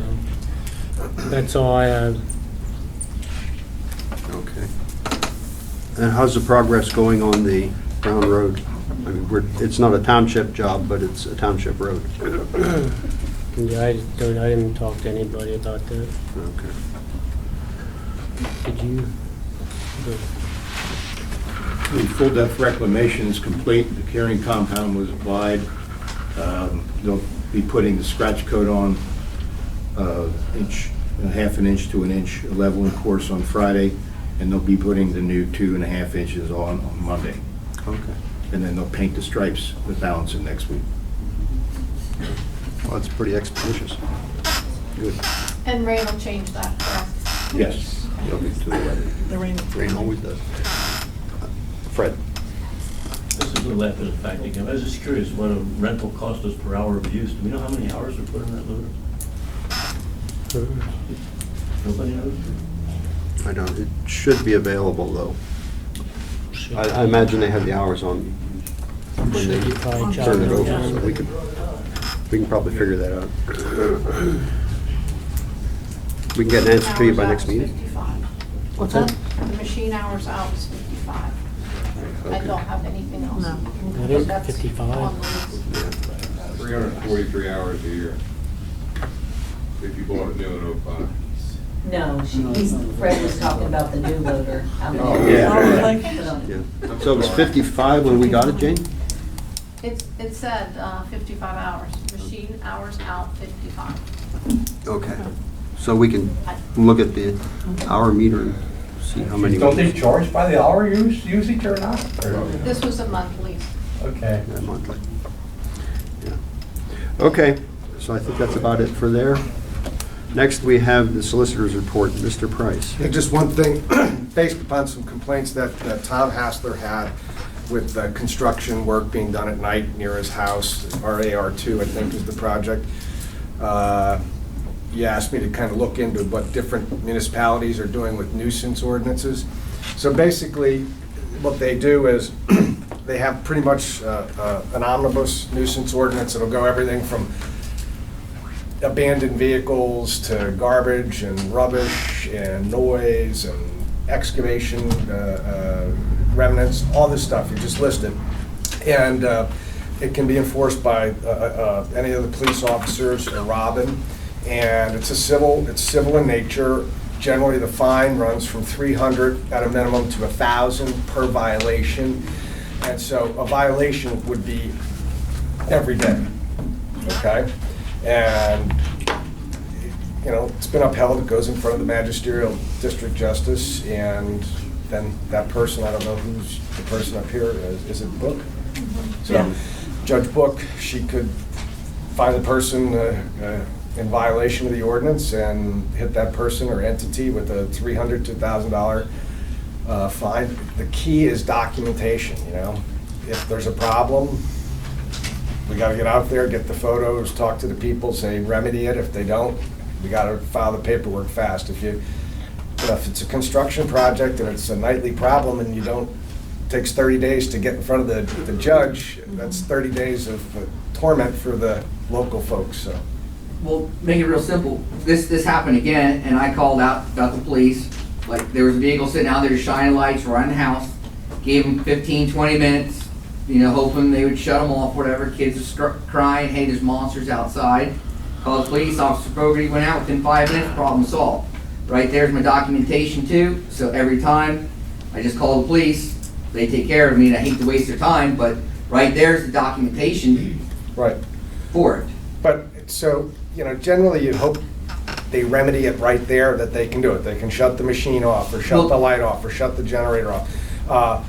that's all I have. Okay. And how's the progress going on the Brown Road? I mean, it's not a township job, but it's a township road. Yeah, I didn't talk to anybody about that. Okay. Did you? The full depth reclamation is complete, the curing compound was applied. They'll be putting the scratch coat on inch, half an inch to an inch leveling course on Friday, and they'll be putting the new 2.5 inches on Monday. Okay. And then they'll paint the stripes, the balance of next week. Well, that's pretty expeditious. Good. And Ray will change that, correct? Yes. They'll be to the weather. The rain. Rain always does. Fred? This is a laugh at the fact again. I was just curious what a rental cost us per hour of use. Do we know how many hours are put in that loader? Nobody knows? I don't, it should be available, though. I imagine they have the hours on when they You probably turn it over, jot so we can probably figure that out. We can get an answer to you by next meeting? 55. What's that? The machine hours out is 55. I Okay. don't have anything else. No. That is That's 55. on the list. 343 hours a year. If you bought it new in '05. No, Fred was talking about the new loader. How many- Oh, yeah. Oh, like- Yeah. So it was 55 when we got it, Jane? It said 55 hours. Machine hours out 55. Okay. So we can look at the hour meter and see how many. Don't they charge by the hour usually or not? Or- This was a month lease. Okay. Yeah, monthly. Yeah. Okay, so I think that's about it for there. Next, we have the solicitor's report. Mr. Price. Yeah, just one thing, based upon some complaints that Tom Hassler had with construction work being done at night near his house, RAR2, I think is the project. You asked me to kind of look into what different municipalities are doing with nuisance ordinances. So basically, what they do is, they have pretty much an omnibus nuisance ordinance. It'll go everything from abandoned vehicles to garbage and rubbish and noise and excavation remnants, all this stuff, you just listed. And it can be enforced by any of the police officers or Robin. And it's civil in nature. Generally, the fine runs from $300 at a minimum to $1,000 per violation. And so a violation would be every day, okay? And, you know, it's been upheld, it goes in front of the magisterial district justice, and then that person, I don't know who's the person up here, is it Book? So Judge Book, she could find the person in violation of the ordinance and hit that person or entity with a $300 to $1,000 fine. The key is documentation, you know? If there's a problem, we gotta get out there, get the photos, talk to the people, say remedy it. If they don't, we gotta file the paperwork fast. If it's a construction project and it's a nightly problem and you don't, it takes 30 days to get in front of the judge, that's 30 days of torment for the local folks, so. Well, make it real simple. This happened again, and I called out, got the police. Like, there was a vehicle sitting out there shining lights around the house. Gave them 15, 20 minutes, you know, hoping they would shut them off, whatever. Kids are crying, hey, there's monsters outside. Called the police, Officer Fogarty went out within 5 minutes, problem solved. Right there's my documentation too, so every time I just call the police, they take care of me, and I hate to waste their time, but right there's the documentation Right. for it. But, so, you know, generally you hope they remedy it right there, that they can do it. They can shut the machine off, or shut the light off, or shut the generator off.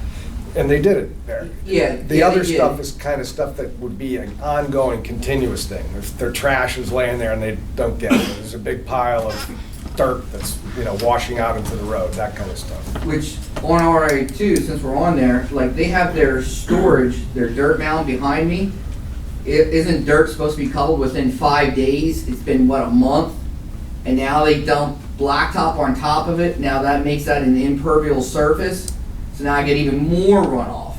And they did it there. Yeah. The other stuff is kind of stuff that would be an ongoing, continuous thing. If their trash is laying there and they don't get it, there's a big pile of dirt that's, you know, washing out into the road, that kind of stuff. Which on RA2, since we're on there, like they have their storage, their dirt mound behind me. Isn't dirt supposed to be coupled within 5 days? It's been, what, a month? And now they dump blacktop on top of it. Now that makes that an impervious surface. So now I get even more runoff.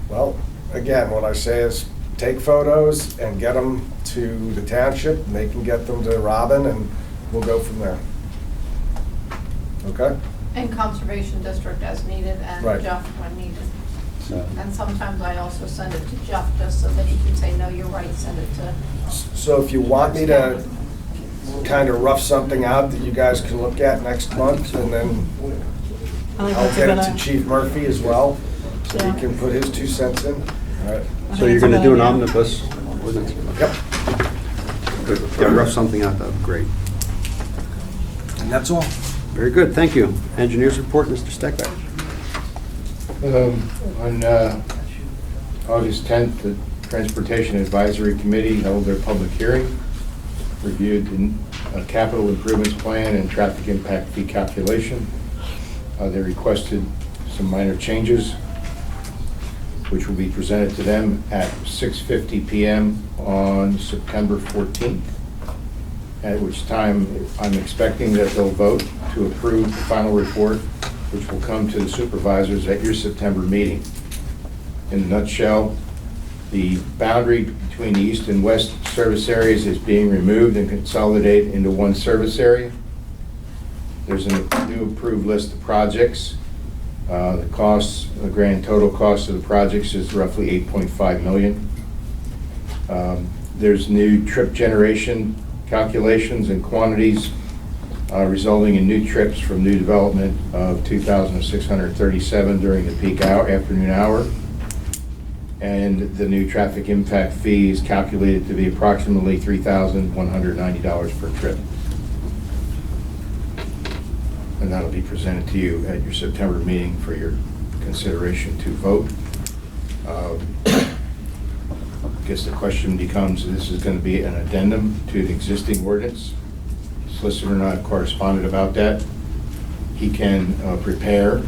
Well, again, what I say is take photos and get them to the township, and they can get them to Robin, and we'll go from there. Okay? And Conservation District as needed, and Right. Jeff when needed. And sometimes I also send it to Jeff just so that he can say, no, you're right, send it to. So if you want me to kind of rough something out that you guys can look at next month, and then I'll get it to Chief Murphy as well, so he can put his 2 cents in. All right. So you're gonna do an omnibus? Yep. Good. Yeah, rough something out, that'd be great. And that's all. Very good, thank you. Engineers report, Mr. Steckbeck. On August 10th, the Transportation Advisory Committee held their public hearing, reviewed the capital improvements plan and traffic impact fee calculation. They requested some minor changes, which will be presented to them at 6:50 p.m. on September 14th, at which time I'm expecting that they'll vote to approve the final report, which will come to the supervisors at your September meeting. In a nutshell, the boundary between the east and west service areas is being removed and consolidated into one service area. There's a new approved list of projects. The costs, the grand total cost of the projects is roughly $8.5 million. There's new trip generation calculations and quantities resulting in new trips from new development of 2,637 during the peak hour, afternoon hour. And the new traffic impact fee is calculated to be approximately $3,190 per trip. And that'll be presented to you at your September meeting for your consideration to vote. I guess the question becomes, this is going to be an addendum to the existing ordinance. Solicitor and I have corresponded about that. He can prepare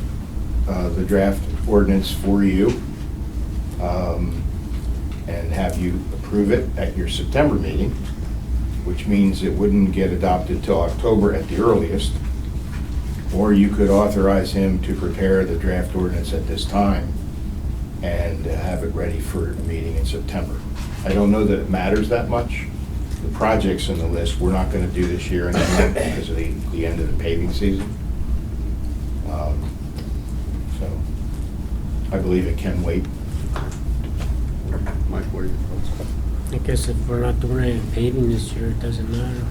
the draft ordinance for you and have you approve it at your September meeting, which means it wouldn't get adopted till October at the earliest. Or you could authorize him to prepare the draft ordinance at this time and have it ready for a meeting in September. I don't know that it matters that much. The projects in the list, we're not gonna do this year anymore because of the end of the paving season. So, I believe it can wait. Mike, what are your thoughts? I guess if we're not doing any paving this year, it doesn't matter.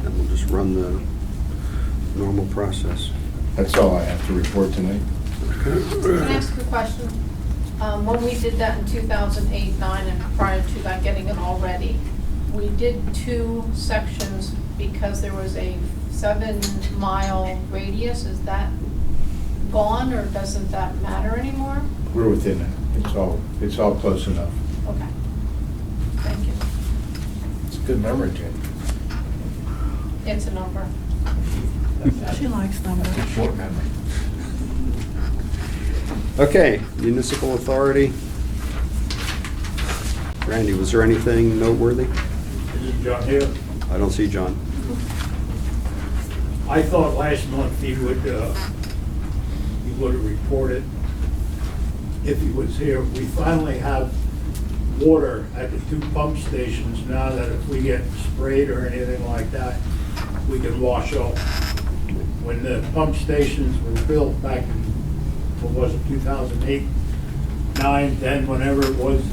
And we'll just run the normal process. That's all I have to report tonight. Can I ask a question? When we did that in 2008, 9, and prior to that, getting it all ready, we did 2 sections because there was a 7-mile radius. Is that gone, or doesn't that matter anymore? We're within it. It's all close enough. Okay. Thank you. It's a good memory, Jane. It's a number. She likes numbers. Short memory. Okay, municipal authority. Randy, was there anything noteworthy? This is John here. I don't see John. I thought last month he would have reported if he was here. We finally have water at the 2 pump stations now, that if we get sprayed or anything like that, we can wash off. When the pump stations were built back in, what was it, 2008, 9, 10, whenever it was,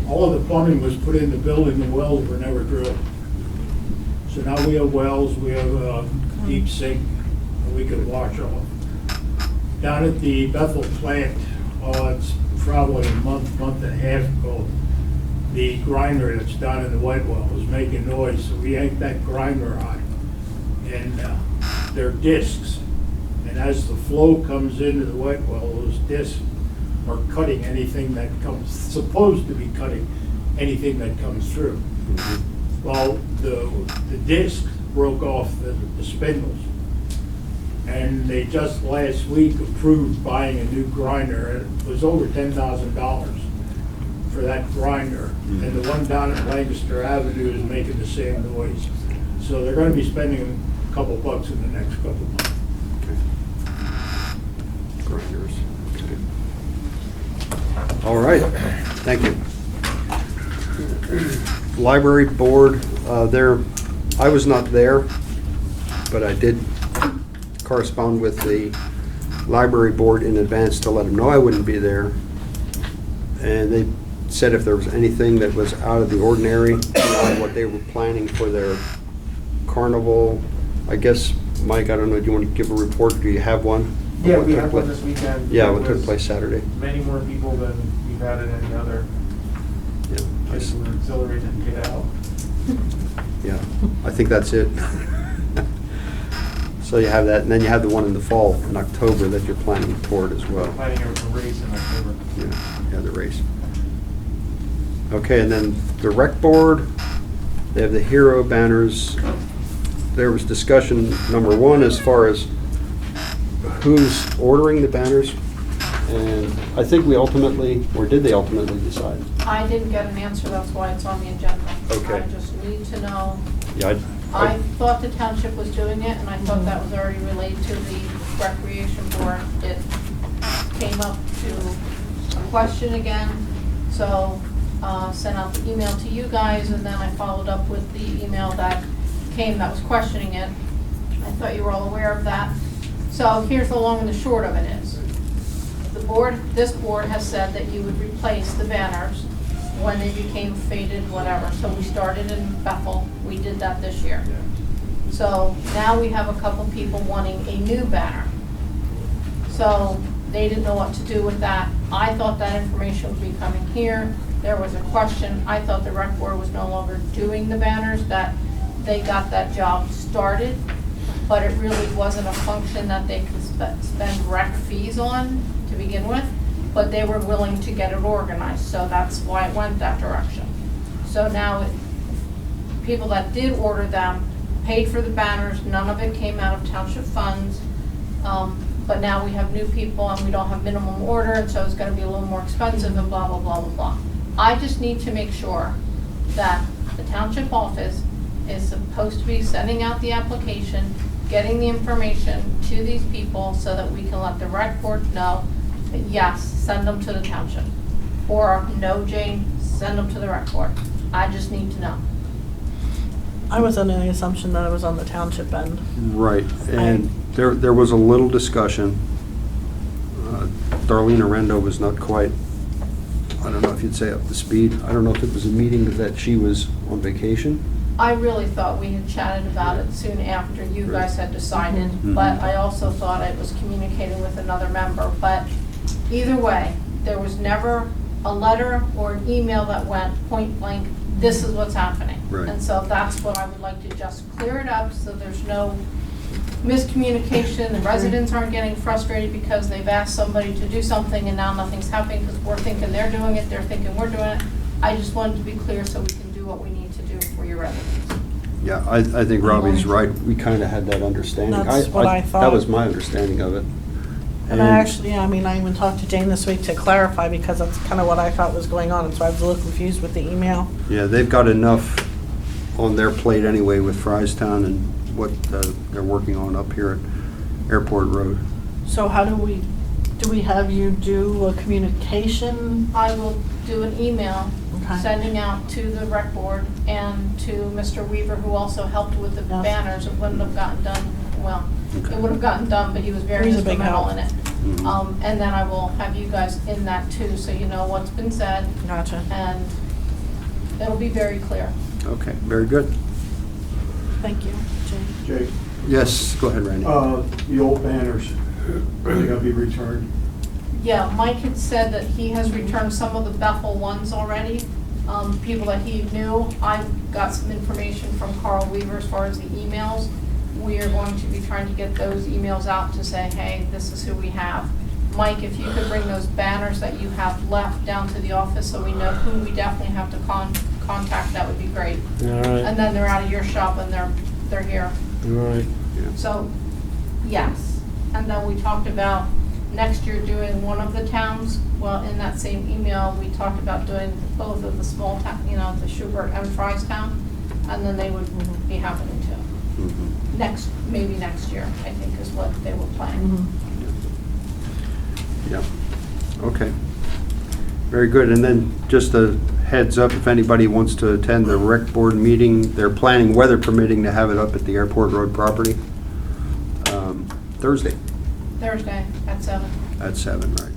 all of the plumbing was put in the building, the wells were never drilled. So now we have wells, we have a deep sink, and we can wash off. Down at the Bethel plant, it's probably a month and a half ago, the grinder that's down in the wet well was making noise, so we yanked that grinder out. And they're discs, and as the flow comes into the wet well, those discs are cutting anything that comes, supposed to be cutting anything that comes through. Well, the disc broke off the spindles, and they just last week approved buying a new grinder. It was over $10,000 for that grinder, and the one down at Lancaster Avenue is making the same noise. So they're going to be spending a couple bucks in the next couple months. Grinders. Okay. All right, thank you. Library board, I was not there, but I did correspond with the library board in advance to let them know I wouldn't be there. And they said if there was anything that was out of the ordinary, beyond what they were planning for their carnival, I guess, Mike, I don't know, do you want to give a report? Do you have one? Yeah, What we took had one place? this weekend. Yeah, It what took was place Saturday? Many more people than we've had at any other. Yeah, I Kids s- were exhilarated to get out. yeah, I think that's it. So you have that, and then you have the one in the fall, in October, that you're planning toward as well. Planning a race in October. Yeah, the race. Okay, and then the rec board, they have the hero banners. There was discussion, number one, as far as who's ordering the banners. And I think we ultimately, or did they ultimately decide? I didn't get an answer, that's why it's on the agenda. Okay. I just need to know. Yeah, I thought the township was doing it, and I thought that was already relayed to the recreation board. It came up to a question again, so sent out the email to you guys, and then I followed up with the email that came that was questioning it. I thought you were all aware of that. So here's the long and the short of it is, the board, this board has said that you would replace the banners when they became faded, whatever. So we started in Bethel, we did that this year. So now we have a couple people wanting a new banner. So they didn't know what to do with that. I thought that information would be coming here. There was a question, I thought the rec board was no longer doing the banners, that they got that job started, but it really wasn't a function that they could spend rec fees on to begin with. But they were willing to get it organized, so that's why it went that direction. So now, people that did order them paid for the banners, none of it came out of township funds. But now we have new people and we don't have minimum order, and so it's gonna be a little more expensive and blah, blah, blah, blah, blah. I just need to make sure that the township office is supposed to be sending out the application, getting the information to these people so that we can let the rec board know that yes, send them to the township. Or no, Jane, send them to the rec board. I just need to know. I was under the assumption that it was on the township end. Right, and there was a little discussion. Darlene Arendo was not quite, I don't know if you'd say up to speed. I don't know if it was a meeting that she was on vacation. I really thought we had chatted about it soon after you guys had decided, Mhm. but I also thought I was communicating with another member. But either way, there was never a letter or an email that went point blank, this is what's happening. Right. And so that's what I would like to just clear it up so there's no miscommunication. The residents aren't getting frustrated because they've asked somebody to do something and now nothing's happening because we're thinking they're doing it, they're thinking we're doing it. I just wanted to be clear so we can do what we need to do for your residents. Yeah, I think Robbie's right. We kind of had that understanding. That's what I thought. That was my understanding of it. And I actually, I mean, I even talked to Jane this week to clarify because that's kind of what I thought was going on. And so I was a little confused with the email. Yeah, they've got enough on their plate anyway with Fryestown and what they're working on up here at Airport Road. So how do we have you do a communication? I will do an email Okay. sending out to the rec board and to Mr. Weaver, who also helped with the Yes. banners. It wouldn't have gotten done, well, Okay. it would have gotten done, but he was very He's a big instrumental help. in it. Mhm. And then I will have you guys in that too, so you know what's been said, Gotcha. and it'll be very clear. Okay, very good. Thank you, Jane. Jake, Yes, go ahead, Randy. the old banners, are they gonna be returned? Yeah, Mike had said that he has returned some of the Bethel ones already, people that he knew. I got some information from Carl Weaver as far as the emails. We are going to be trying to get those emails out to say, hey, this is who we have. Mike, if you could bring those banners that you have left down to the office so we know who we definitely have to contact, that would be great. All right, And then they're out of your shop and they're here. all right. So, yes. And then we talked about next year doing one of the towns. Well, in that same email, we talked about doing both of the small town, the Schubert and Fryestown, and then they would be happening too. Mhm. Maybe next year, I think is what they were planning. Yeah, okay. Very good, and then just a heads up, if anybody wants to attend the rec board meeting, they're planning, weather permitting, to have it up at the Airport Road property Thursday Thursday at 7. at 7, right?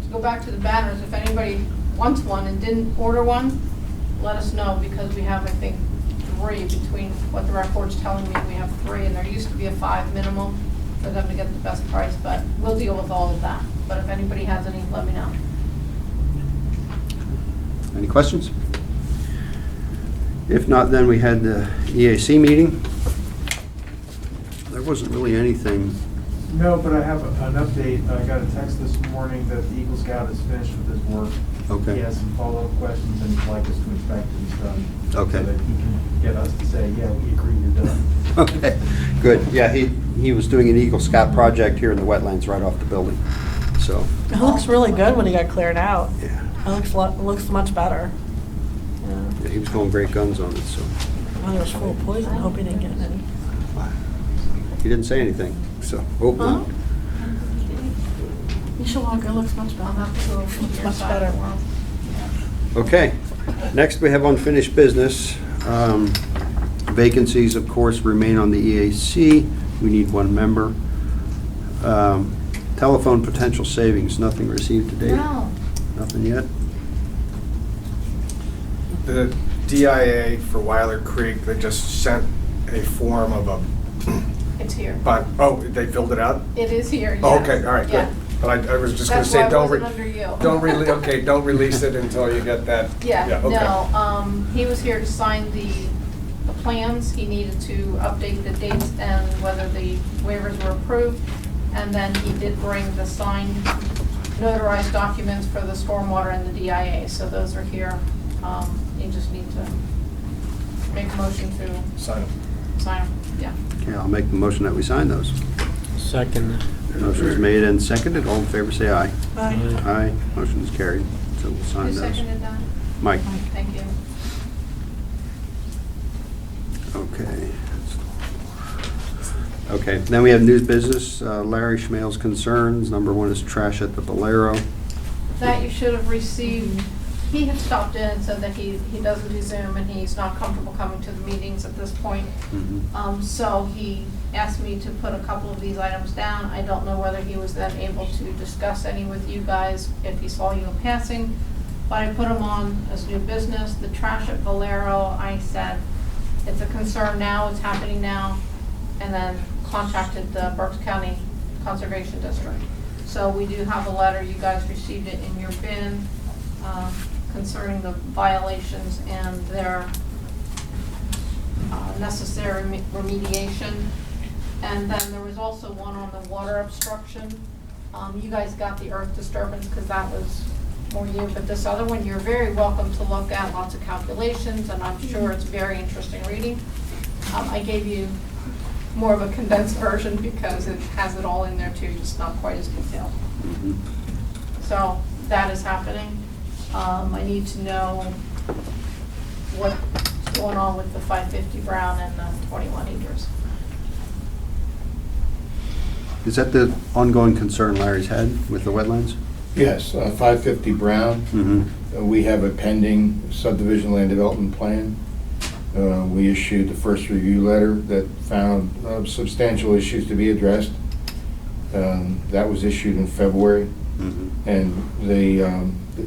To go back to the banners, if anybody wants one and didn't order one, let us know, because we have, I think, 3 between what the rec board's telling me. We have 3, and there used to be a 5 minimum for them to get the best price, but we'll deal with all of that. But if anybody has any, let me know. Any questions? If not, then we had the EAC meeting. There wasn't really anything. No, but I have an update. I got a text this morning that the Eagle Scout is finished with his work. Okay. He has some follow-up questions and he'd like us to inspect these done. Okay. So that he can get us to say, yeah, we agree, you're done. Okay, good. Yeah, he was doing an Eagle Scout project here in the wetlands right off the building, so. It looks really good when he got cleared out. Yeah. It looks much better. Yeah. Yeah, he was going great guns on it, so. Well, it was full of poison. Hope he didn't get any. He didn't say anything, so, hope Huh? not. You should walk. It looks much better. I'll have to go from Looks your much side better. tomorrow. Okay, next we have unfinished business. Vacancies, of course, remain on the EAC. We need 1 member. Telephone potential savings, nothing received to date? No. Nothing yet? The DIA for Weiler Creek, they just sent a form of a It's here. bond. Oh, they filled it out? It is here, Oh, yes. okay, all right, good. Yeah. But I was just gonna That's say, why it don't wasn't under you. don't release it until you get that. Yeah, okay. no, he was here to sign the plans. He needed to update the dates and whether the waivers were approved. And then he did bring the signed notarized documents for the stormwater and the DIA. So those are here. You just need to make a motion to Sign it. sign them, yeah. Okay, I'll make the motion that we sign those. Second. Motion's made and seconded. All in favor, say aye. Bye. Aye. Motion is carried. So we'll Who sign those. seconded that? Mike. Thank you. Okay. Okay, then we have new business. Larry Schmale's concerns. Number 1 is trash at the Bolero. That you should have received he had stopped in and said that he doesn't do Zoom and he's not comfortable coming to the meetings at this point. So he asked me to put a couple of these items down. I don't know whether he was then able to discuss any with you guys if he saw you in passing, but I put them on as new business. The trash at Valero, I said, it's a concern now, it's happening now, and then contacted the Berks County Conservation District. So we do have a letter, you guys received it in your bin, concerning the violations and their necessary remediation. And then there was also one on the water obstruction. You guys got the earth disturbance because that was more you, but this other one, you're very welcome to look at, lots of calculations, and I'm sure it's very interesting reading. I gave you more of a condensed version because it has it all in there too, just not quite as detailed. So that is happening. I need to know what's going on with the 550 Brown and the 21 acres. Is that the ongoing concern Larry's had with the wetlands? Yes, 550 Brown. We have a pending subdivision land development plan. We issued the first review letter that found substantial issues to be addressed. That was issued in February, and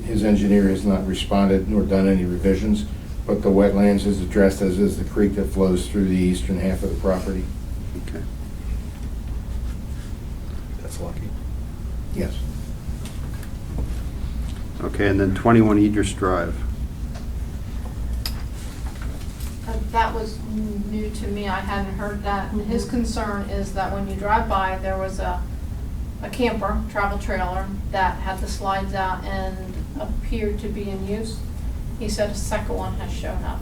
his engineer has not responded nor done any revisions, but the wetlands is addressed, as is the creek that flows through the eastern half of the property. Okay. That's lucky. Yes. Okay, and then 21 Idris Drive. That was new to me, I hadn't heard that. And his concern is that when you drive by, there was a camper, travel trailer, that had the slides out and appeared to be in use. He said a second one has shown up.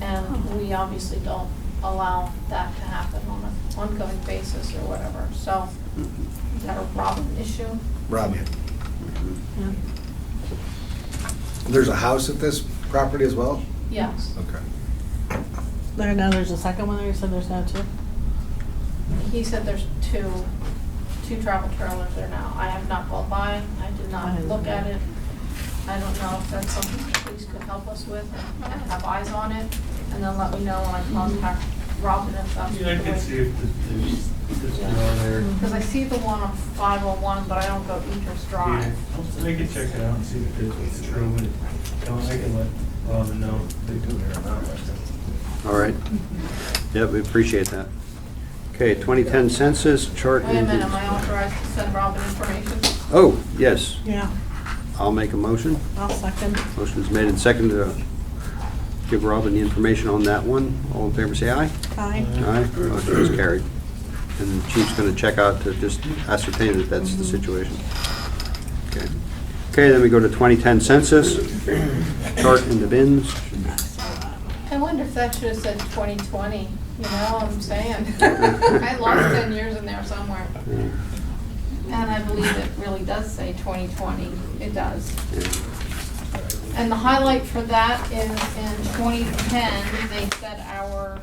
And we obviously don't allow that to happen on an ongoing basis or whatever. So, is that a Robin issue? Robin. Yeah. There's a house at this property as well? Yes. Okay. Now there's a second one there, you said there's now two? He said there's two travel trailers there now. I have not gone by, I did not look at it. I don't know if that's something the police could help us with and have eyes on it, and then let me know when I contact Robin if that's the way. Yeah, I can see if there's one on there. Because I see the one on 501, but I don't go Idris Drive. Yeah, I can check it out and see if it's true, and I can let Robin know if they do it or not. All right. Yep, we appreciate that. Okay, 2010 census chart. Wait a minute, am I authorized to send Robin information? Oh, yes. Yeah, I'll make a motion. I'll second. Motion is made and seconded to give Robin the information on that one. All in favor, say aye. Aye. Aye. Motion is carried. And the chief's going to check out to just ascertain that that's the situation. Okay. Okay, then we go to 2010 census chart in the bins. I wonder if that should have said 2020, you know what I'm saying? I lost 10 years in there somewhere. And I believe it really does say 2020, it does. And the highlight for that is in 2010, they said our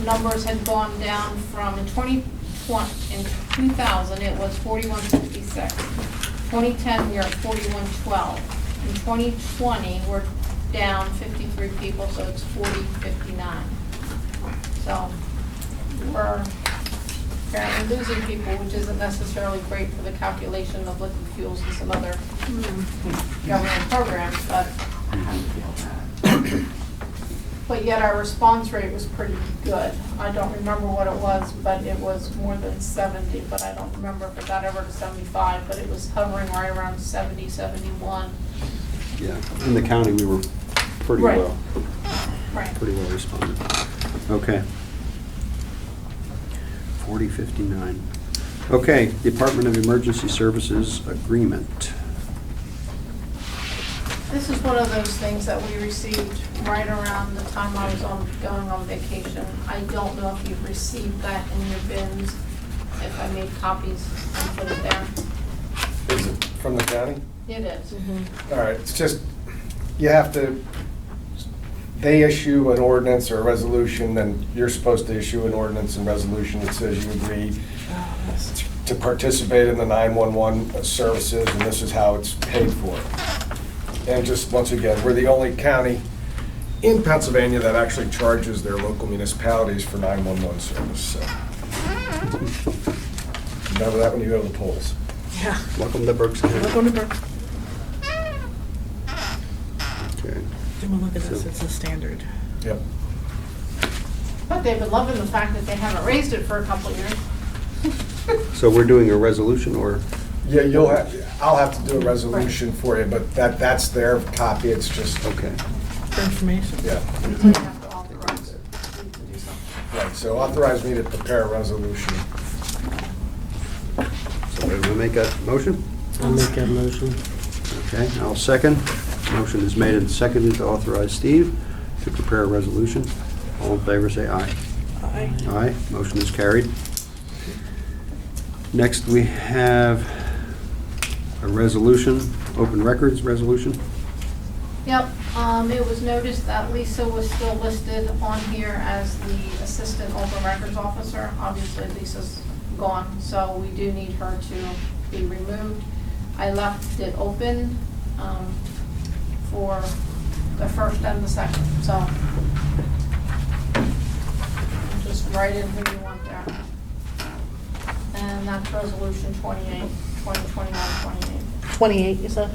numbers had gone down from, in 2000, it was 4166. 2010, we are at 4112. In 2020, we're down 53 people, so it's 4059. So we're apparently losing people, which isn't necessarily great for the calculation of liquid fuels and some other government programs, but yet our response rate was pretty good. I don't remember what it was, but it was more than 70, but I don't remember if it got ever to 75, but it was hovering right around 70, 71. Yeah, in the county, we were pretty Right. well. Right. Pretty well responded. Okay. 4059. Okay, Department of Emergency Services Agreement. This is one of those things that we received right around the time I was going on vacation. I don't know if you've received that in your bins, if I made copies and put it there. Is it from the county? It is. All right, it's just, you have to, they issue an ordinance or a resolution, then you're supposed to issue an ordinance and resolution that says you agree. to participate in the 911 services, and this is how it's paid for. And just, once again, we're the only county in Pennsylvania that actually charges their local municipalities for 911 service, so. Remember that when you go to the polls. Yeah. Welcome to Berks County. Welcome to Berks. Okay. Take a look at this, it's a standard. Yep. But they've been loving the fact that they haven't raised it for a couple of years. So we're doing a resolution, or? Yeah, I'll have to do a resolution for you, but that's their copy, it's just. Okay. For information. Yeah. So you have to authorize it to do something. Right, so authorize me to prepare a resolution. Somebody want to make that motion? I'll make that motion. Okay, I'll second. Motion is made and seconded to authorize Steve to prepare a resolution. All in favor, say aye. Aye. Aye, motion is carried. Next, we have a resolution, open records resolution. Yep, it was noticed that Lisa was still listed on here as the Assistant Open Records Officer. Obviously, Lisa's gone, so we do need her to be removed. I left it open for the first and the second, so just write in who you want there. And that's Resolution 28, 2021-28. 28, you said?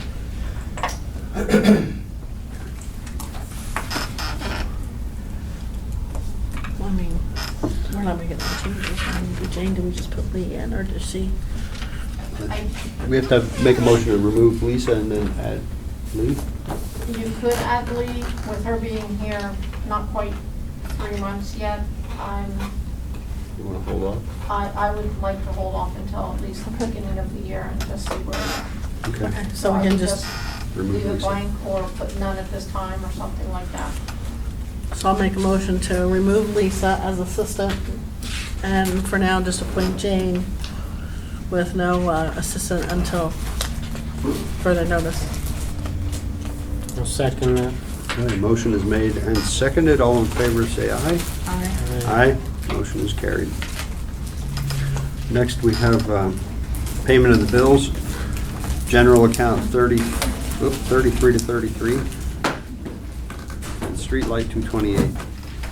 I mean, we're not making any changes. I mean, Jane, do we just put Lee in, or does she? We have to make a motion to remove Lisa and then add Lee. You could add Lee, with her being here not quite 3 months yet. You want to hold off? I would like to hold off until at least the beginning of the year and just see where we are. Okay. So we I can would just, Remove leave it Lisa. blank or put none at this time or something like that. so I'll make a motion to remove Lisa as assistant, and for now, just appoint Jane with no assistant until further notice. I'll second that. Okay, motion is made and seconded. All in favor, say aye. Aye. Aye. Motion is carried. Next, we have payment of the bills. General account 33 to 33. And street light 228.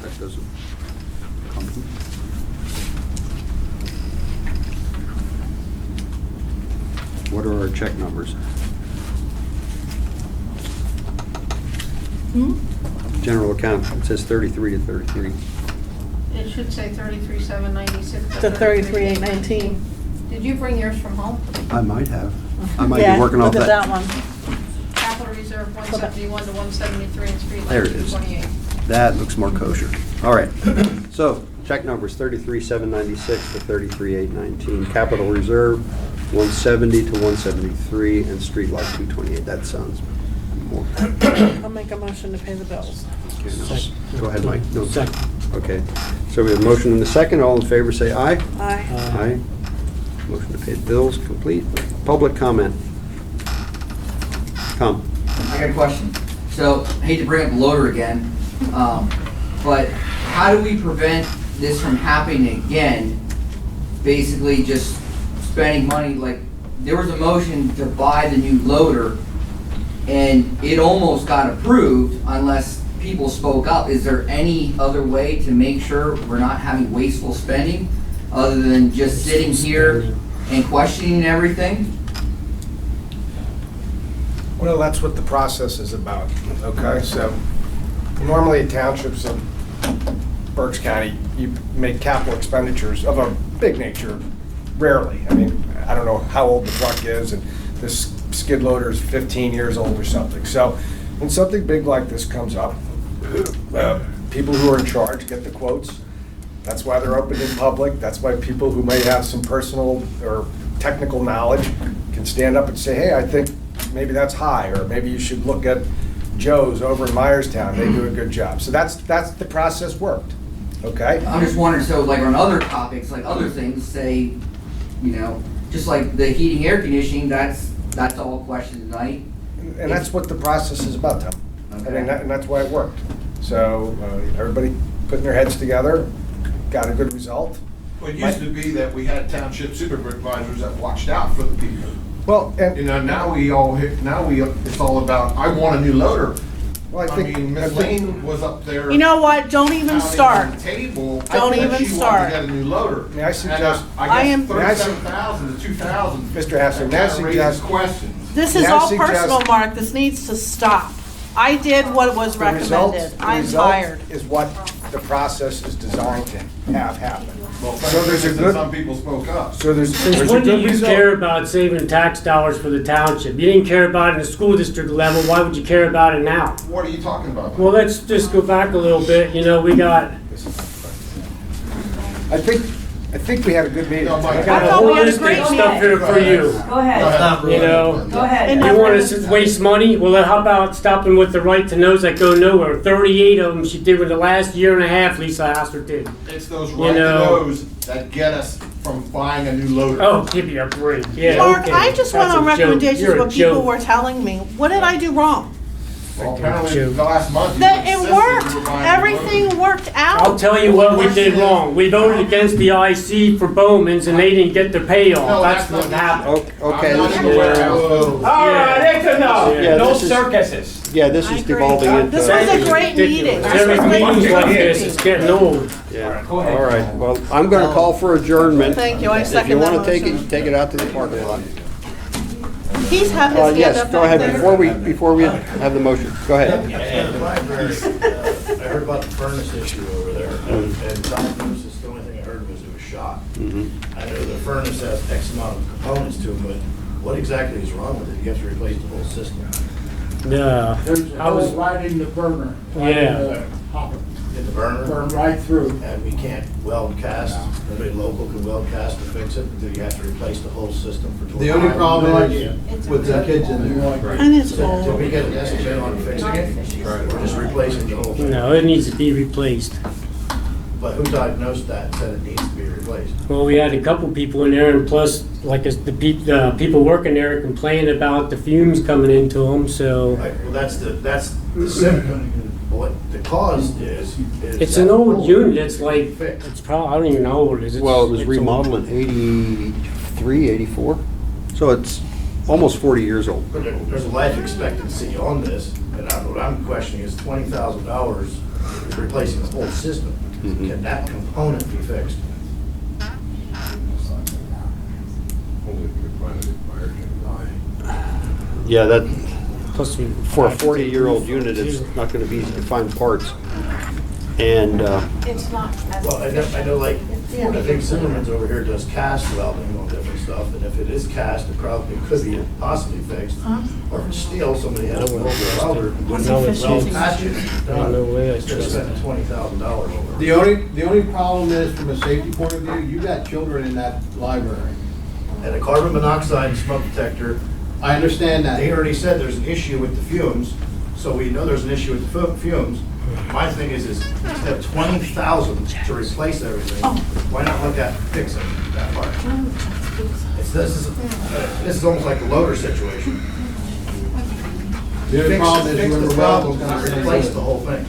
That doesn't come. What are our check numbers? General account, it says 33 to 33. It should say 33,796. To 33,819. Did you bring yours from home? I might have. I might Yeah, be working off look at that. that one. Capital Reserve 171 to 173 and street There light it is. 228. That looks more kosher. All right. So check numbers 33,796 to 33,819. Capital Reserve 170 to 173, and street light 228. That sounds more. I'll make a motion to pay the bills. Okay, no. Go ahead, Mike. No. Second. Okay. So we have a motion and a second. All in favor, say aye. Aye. Aye. Motion to pay the bills complete. Public comment. Come. I got a question. So, I hate to bring up the loader again, but how do we prevent this from happening again? Basically just spending money, like, there was a motion to buy the new loader, and it almost got approved unless people spoke up. Is there any other way to make sure we're not having wasteful spending, other than just sitting here and questioning everything? Well, that's what the process is about, okay? So normally in townships in Berks County, you make capital expenditures of a big nature, rarely. I mean, I don't know how old the truck is, and this skid loader is 15 years old or something. So when something big like this comes up, people who are in charge get the quotes. That's why they're open in public. That's why people who may have some personal or technical knowledge can stand up and say, hey, I think maybe that's high, or maybe you should look at Joe's over in Myerstown. They do a good job. So that's the process worked, okay? I'm just wondering, so like on other topics, like other things, say, you know, just like the heating, air conditioning, that's all questioned tonight. And that's what the process is about, Tom. I mean, Okay. and that's why it worked. So everybody putting their heads together, got a good result. Well, it used to be that we had township supervisors that watched out for the people. Well, You know, now it's all about, I want a new loader. Well, I mean, Ms. Lane was up there. You know what? Don't even pounding on start. the table. Don't that even she start. wanted to get a new loader. May I suggest- And I I am- guess 37,000 to 2,000. Mr. Hassler, may I That raises suggest- questions. This May is I all suggest- personal, Mark. This needs to stop. I did what was The result- recommended. the I'm result tired. is what the process is designed to have happen. Well, So there's a since good, some people spoke up. so there's Since a when do good you result. care about saving tax dollars for the township? You didn't care about it in the school district level, why would you care about it now? What are you talking about? Well, let's just go back a little bit, you know, we got I think we had a good meeting. No, Mike. I got a thought whole we had a list great of stuff here for you, Go ahead. you know? Go ahead. You want us to waste money? Well, then how about stopping with the right to knows that go nowhere? 38 of them she did with the last year and a half Lisa Hassler did. It's those You right to know- knows that get us from buying a new loader. Oh, give me a break, yeah, Mark, okay. I just went That's on a joke. recommendations You're a what people joke. were telling me. What did I do wrong? Well, apparently, the last month. you That it insisted you worked. were buying a new Everything worked I'll out. tell you what we did wrong. We voted against the IC for Bowman's and they didn't get their loader. payoff. No, That's not what happened. Okay, I'm not this in is- the warehouse. All right, that's enough. Yeah, No this is- circuses. Yeah, this I is agree. devolving into. This was a great meeting. This Every was a meeting's great like this, meeting. it's getting old. Yeah, Go ahead. all right, well, I'm gonna call for adjournment. Thank you. I If you second that wanna take it, motion. you take it out to the parking lot. He's had his hand Yes, up go back ahead, there. before we have the motion, go ahead. The library, I heard about the furnace issue over there, and diagnosis, the only thing I heard was it was shot. I know the furnace has X amount of components to it, but what exactly is wrong with it? You have to replace the whole system. Yeah. There's a I was- hole right in the burner. right in Yeah. the hopper. In the burner? Burn right through. And we can't weld cast, nobody local can weld cast to fix it, do you have to replace the whole system for 12 The hours? only problem No is idea. with the kids in there. And it's Did old. we get an estimate on fixing it? Or just replacing the whole thing? No, it needs to be replaced. But who diagnosed that and said it needs to be replaced? Well, we had a couple people in there, and plus, like, the people working there complaining about the fumes coming into them, so. Right, well, that's the symptom. What the cause is. It's that an old hole unit, it's needs to be like, fixed. it's probably, I don't even know how old it is. It's- Well, it was it's old. remodeled in 83, 84, so it's almost 40 years old. But there's a life expectancy on this, and what I'm questioning is $20,000 replacing the whole system. Can that component be fixed? Only if you could find a fire generator. Yeah, that, Plus we- for a 40-year-old unit, it's not gonna be easy to find parts. And, It's not. Well, I know like, I think Zimmerman's over here does cast welding on different stuff, and if it is cast, it probably could be possibly fixed. Or if it's steel, somebody has a local welder, wouldn't No, it's weld easy. patch it, done. No way I Instead of trust spending $20,000 over it. The only problem is, from a safety point of view, you got children in that library. And a carbon monoxide smoke detector. I understand that. They already said there's an issue with the fumes, so we know there's an issue with the fumes. My thing is instead of 20,000 to replace everything, why not look at fixing that part? This is almost like a loader situation. The only problem is whoever welds is gonna replace the whole thing.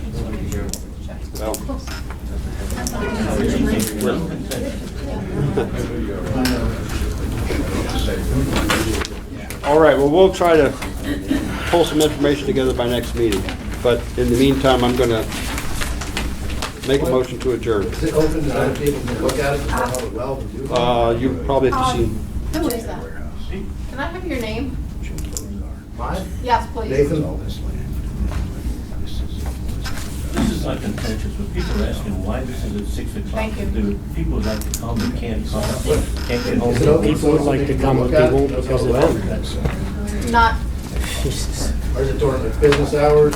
all right, well, we'll try to pull some information together by next meeting. But in the meantime, I'm gonna make a motion to adjourn. Is it open to other people to look at it, to know how to weld and do it? You probably have to see, Who is that? Can I have your name? Mine? Yes, please. Nathan? This is not contentious, but people are asking why this is at 6 o'clock. Thank you. Do people would like to come and can't come, can't get home? Is it open People would so like to they can come, look but they at it, won't knows how because to of weld? them. Not, Jesus. Or is it during the business hours?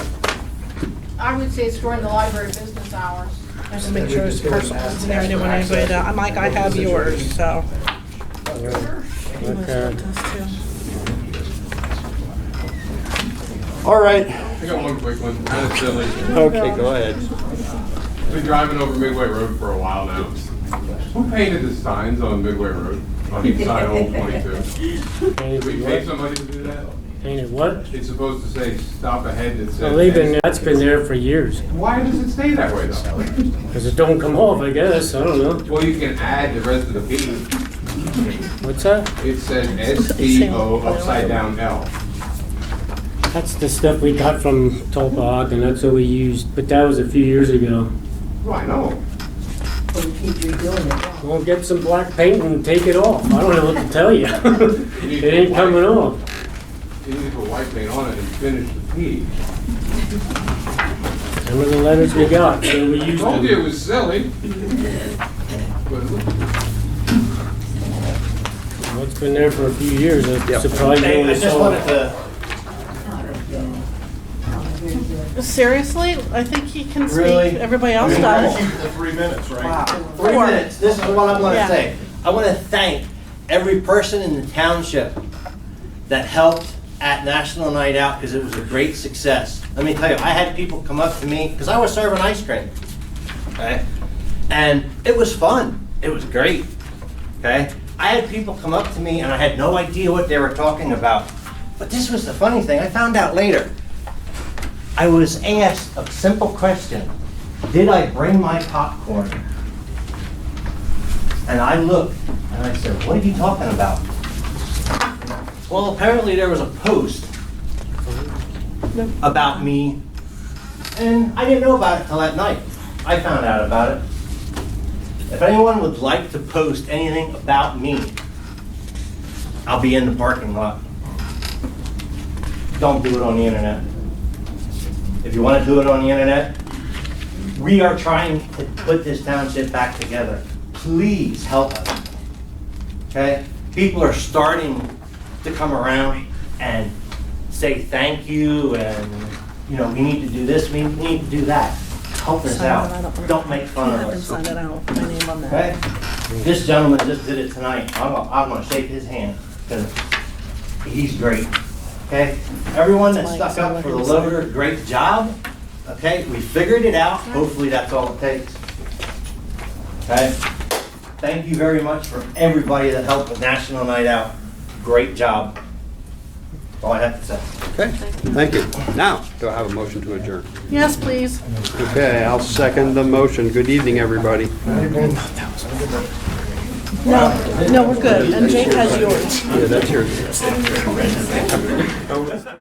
I would say it's during the library business hours. I have to make sure it's personal. It's there. I didn't want anybody to, I'm like, I have yours, so. Okay. all right, I got one quick one, kind of silly. okay, go ahead. Been driving over Midway Road for a while now. Who painted the signs on Midway Road, on each side of Old 22? Did we pay somebody to do that? Painted what? It's supposed to say stop ahead that says. Well, that's been there for years. Why does it stay that way though? Because it don't come off, I guess, I don't know. Well, you can add the rest of the P. What's that? It says S-T-O upside down L. That's the stuff we got from Tulpahawk, and that's what we used, but that was a few years ago. Well, I know. But we keep redoing it. Well, get some black paint and take it off. I don't know what to tell you. It ain't coming off. You need to put white paint on it and finish the P. Some of the letters we got, so we I used told you it them. was silly. But Well, it's been there for a few years. I'm surprised you Hey, I only just saw wanted it. to, Seriously? I think he can Really? speak, everybody I else mean, we're does. shooting the 3 minutes, right? 3 minutes, this is what I want Yeah. to say. I want to thank every person in the township that helped at National Night Out, because it was a great success. Let me tell you, I had people come up to me, because I was serving ice cream, okay? And it was fun, it was great, okay? I had people come up to me and I had no idea what they were talking about. But this was the funny thing, I found out later. I was asked a simple question: did I bring my popcorn? And I looked and I said, what are you talking about? Well, apparently there was a post about me, and I didn't know about it till that night. I found out about it. If anyone would like to post anything about me, I'll be in the parking lot. Don't do it on the internet. If you want to do it on the internet, we are trying to put this township back together. Please help us. Okay? People are starting to come around and say thank you, and we need to do this, we need to do that. Help us out. Don't make fun of us. Sign it out, my name on that. Okay? This gentleman just did it tonight. I'm gonna shake his hand, because he's great. Okay? Everyone that stuck up for the loader, great job. Okay? We figured it out. Hopefully that's all it takes. Okay? Thank you very much for everybody that helped with National Night Out. Great job. That's all I have to say. Okay, thank you. Now, do I have a motion to adjourn? Yes, please. Okay, I'll second the motion. Good evening, everybody. No, we're good, and Jake has yours. Yeah, that's yours.